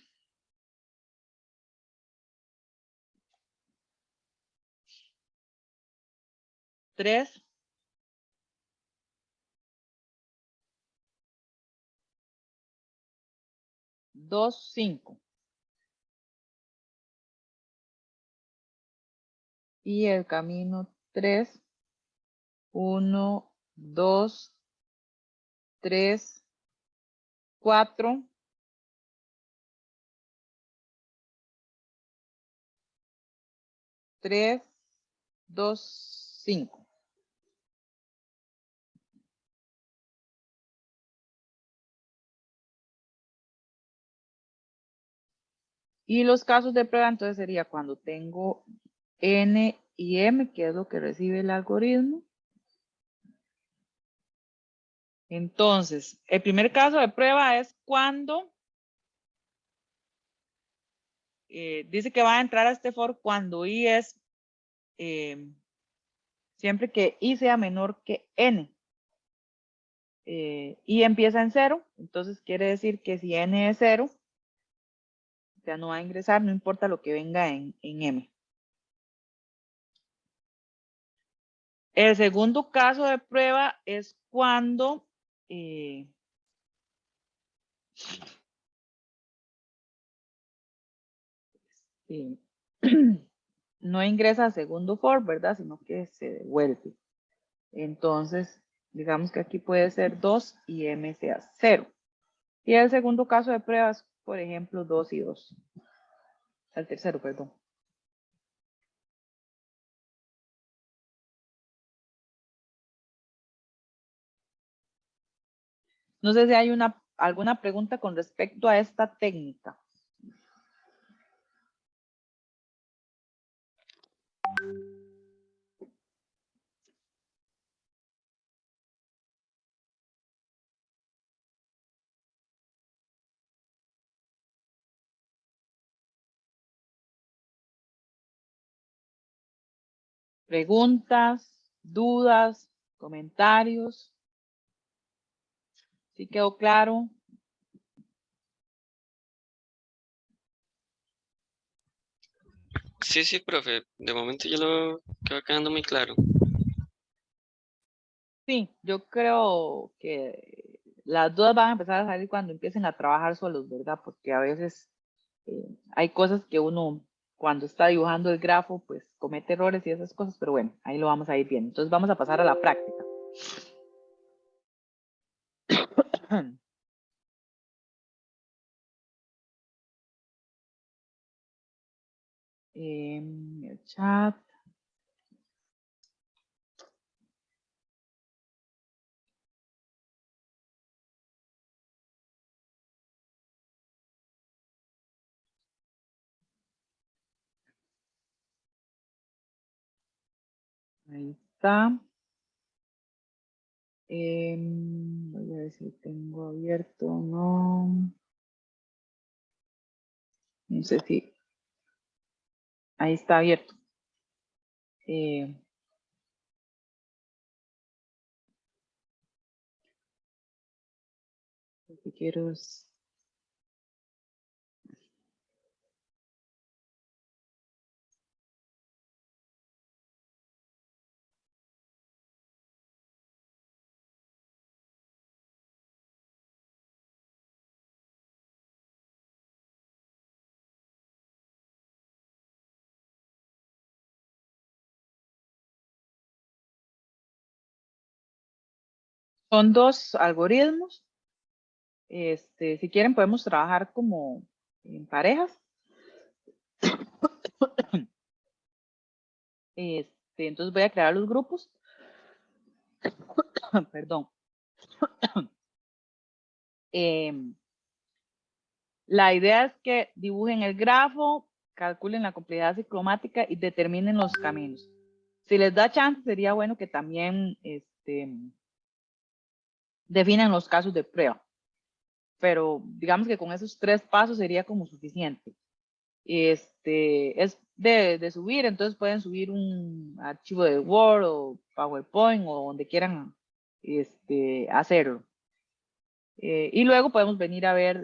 Speaker 1: 3. 2, 5. Y el camino 3, 1, 2, 3, 4. 3, 2, 5. Y los casos de prueba entonces sería cuando tengo N y M, que es lo que recibe el algoritmo. Entonces, el primer caso de prueba es cuando dice que va a entrar a este for cuando I es siempre que I sea menor que N. I empieza en 0, entonces quiere decir que si N es 0, ya no va a ingresar, no importa lo que venga en M. El segundo caso de prueba es cuando no ingresa a segundo for, ¿verdad? Sino que se devuelve. Entonces, digamos que aquí puede ser 2 y M sea 0. Y el segundo caso de prueba es, por ejemplo, 2 y 2. El tercero, perdón. No sé si hay alguna pregunta con respecto a esta técnica. Preguntas, dudas, comentarios. ¿Sí quedó claro?
Speaker 8: Sí, profe. De momento ya lo quedó quedando muy claro.
Speaker 1: Sí, yo creo que las dudas van a empezar a salir cuando empiecen a trabajar solos, ¿verdad? Porque a veces hay cosas que uno cuando está dibujando el grafo, pues comete errores y esas cosas, pero bueno, ahí lo vamos a ir viendo. Entonces vamos a pasar a la práctica. El chat. Ahí está. Voy a ver si tengo abierto o no. No sé si. Ahí está abierto. Lo que quiero es. Son dos algoritmos. Si quieren podemos trabajar como en parejas. Entonces voy a crear los grupos. Perdón. La idea es que dibujen el grafo, calculen la complejidad ciclomática y determinen los caminos. Si les da chance, sería bueno que también definan los casos de prueba. Pero digamos que con esos 3 pasos sería como suficiente. Es de subir, entonces pueden subir un archivo de Word o PowerPoint o donde quieran hacerlo. Y luego podemos venir a ver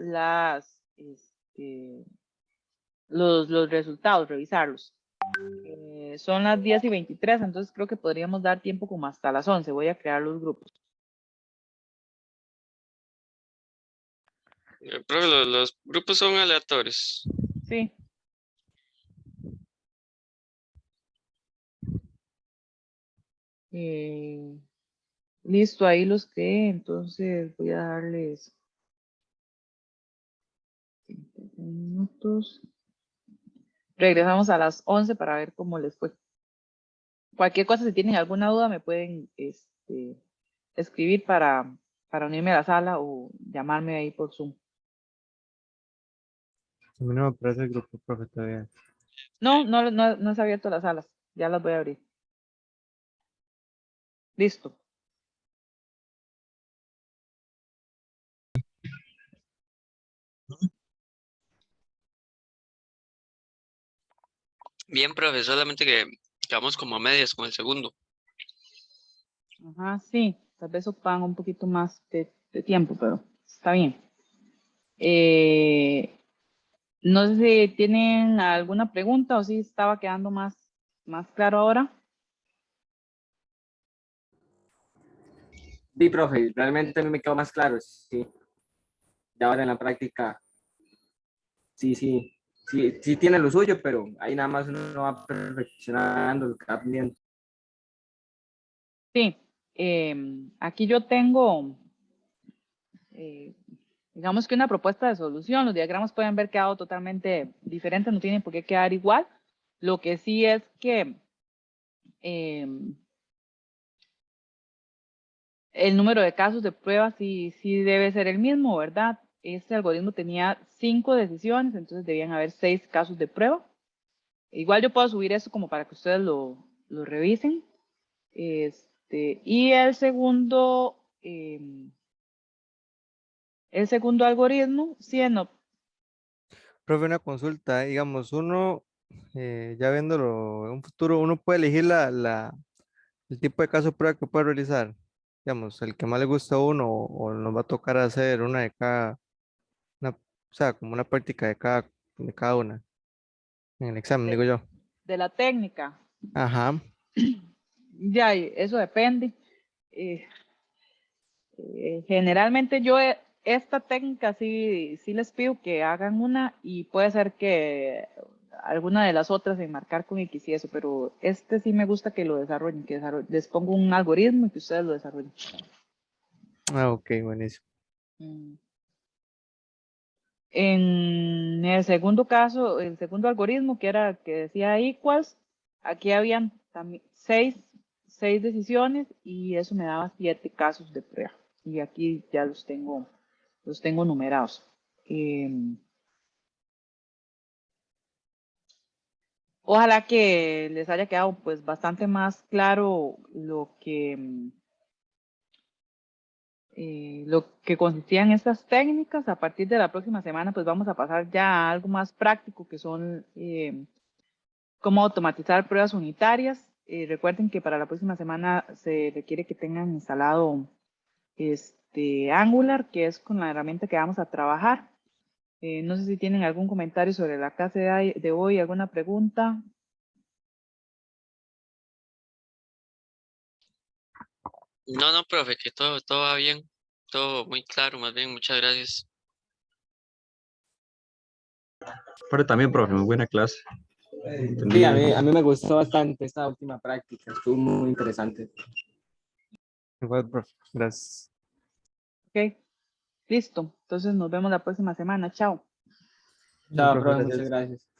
Speaker 1: los resultados, revisarlos. Son las 10:23, entonces creo que podríamos dar tiempo como hasta las 11. Voy a crear los grupos.
Speaker 8: Profe, los grupos son aleatorios.
Speaker 1: Sí. Listo, ahí los creé, entonces voy a darles 30 minutos. Regresamos a las 11 para ver cómo les fue. Cualquier cosa, si tienen alguna duda, me pueden escribir para unirme a la sala o llamarme ahí por Zoom.
Speaker 3: A mí no me aparece el grupo, profe, todavía.
Speaker 1: No se ha abierto las salas. Ya las voy a abrir. Listo.
Speaker 8: Bien, profe, solamente que quedamos como a medias con el segundo.
Speaker 1: Ajá, sí. Tal vez ocupan un poquito más de tiempo, pero está bien. No sé si tienen alguna pregunta o si estaba quedando más claro ahora.
Speaker 4: Sí, profe, realmente a mí me quedó más claro, sí. Y ahora en la práctica, sí tiene lo suyo, pero ahí nada más uno va perfeccionando lo que va aprendiendo.
Speaker 1: Sí. Aquí yo tengo, digamos que una propuesta de solución. Los diagramas pueden haber quedado totalmente diferentes, no tienen por qué quedar igual. Lo que sí es que el número de casos de prueba sí debe ser el mismo, ¿verdad? Este algoritmo tenía 5 decisiones, entonces debían haber 6 casos de prueba. Igual yo puedo subir eso como para que ustedes lo revisen. Y el segundo algoritmo, sí, no.
Speaker 3: Profe, una consulta, digamos, uno, ya viéndolo en un futuro, uno puede elegir el tipo de caso de prueba que puede realizar. Digamos, el que más le gusta a uno o nos va a tocar hacer una de cada, o sea, como una práctica de cada una en el examen, digo yo.
Speaker 1: De la técnica.
Speaker 3: Ajá.
Speaker 1: Ya, eso depende. generalmente yo esta técnica sí les pido que hagan una y puede ser que alguna de las otras enmarcar con X y eso, pero este sí me gusta que lo desarrollen, les pongo un algoritmo y que ustedes lo desarrollen.
Speaker 3: Ah, ok, buenísimo.
Speaker 1: En el segundo caso, el segundo algoritmo que era que decía equals, aquí habían también seis decisiones y eso me daba 7 casos de prueba. Y aquí ya los tengo numerados. Ojalá que les haya quedado pues bastante más claro lo que consistían estas técnicas. A partir de la próxima semana pues vamos a pasar ya a algo más práctico que son cómo automatizar pruebas unitarias. Recuerden que para la próxima semana se requiere que tengan instalado Angular, que es con la herramienta que vamos a trabajar. No sé si tienen algún comentario sobre la clase de hoy, alguna pregunta.
Speaker 8: No, profe, que todo va bien, todo muy claro, más bien, muchas gracias.
Speaker 9: Pero también, profe, muy buena clase.
Speaker 4: Sí, a mí me gustó bastante esta última práctica, estuvo muy interesante.
Speaker 3: Igual, profe. Gracias.
Speaker 1: Ok, listo. Entonces nos vemos la próxima semana. Chao.
Speaker 4: Chao,
Speaker 3: Profe,
Speaker 4: profe,
Speaker 3: gracias.
Speaker 4: muchas gracias.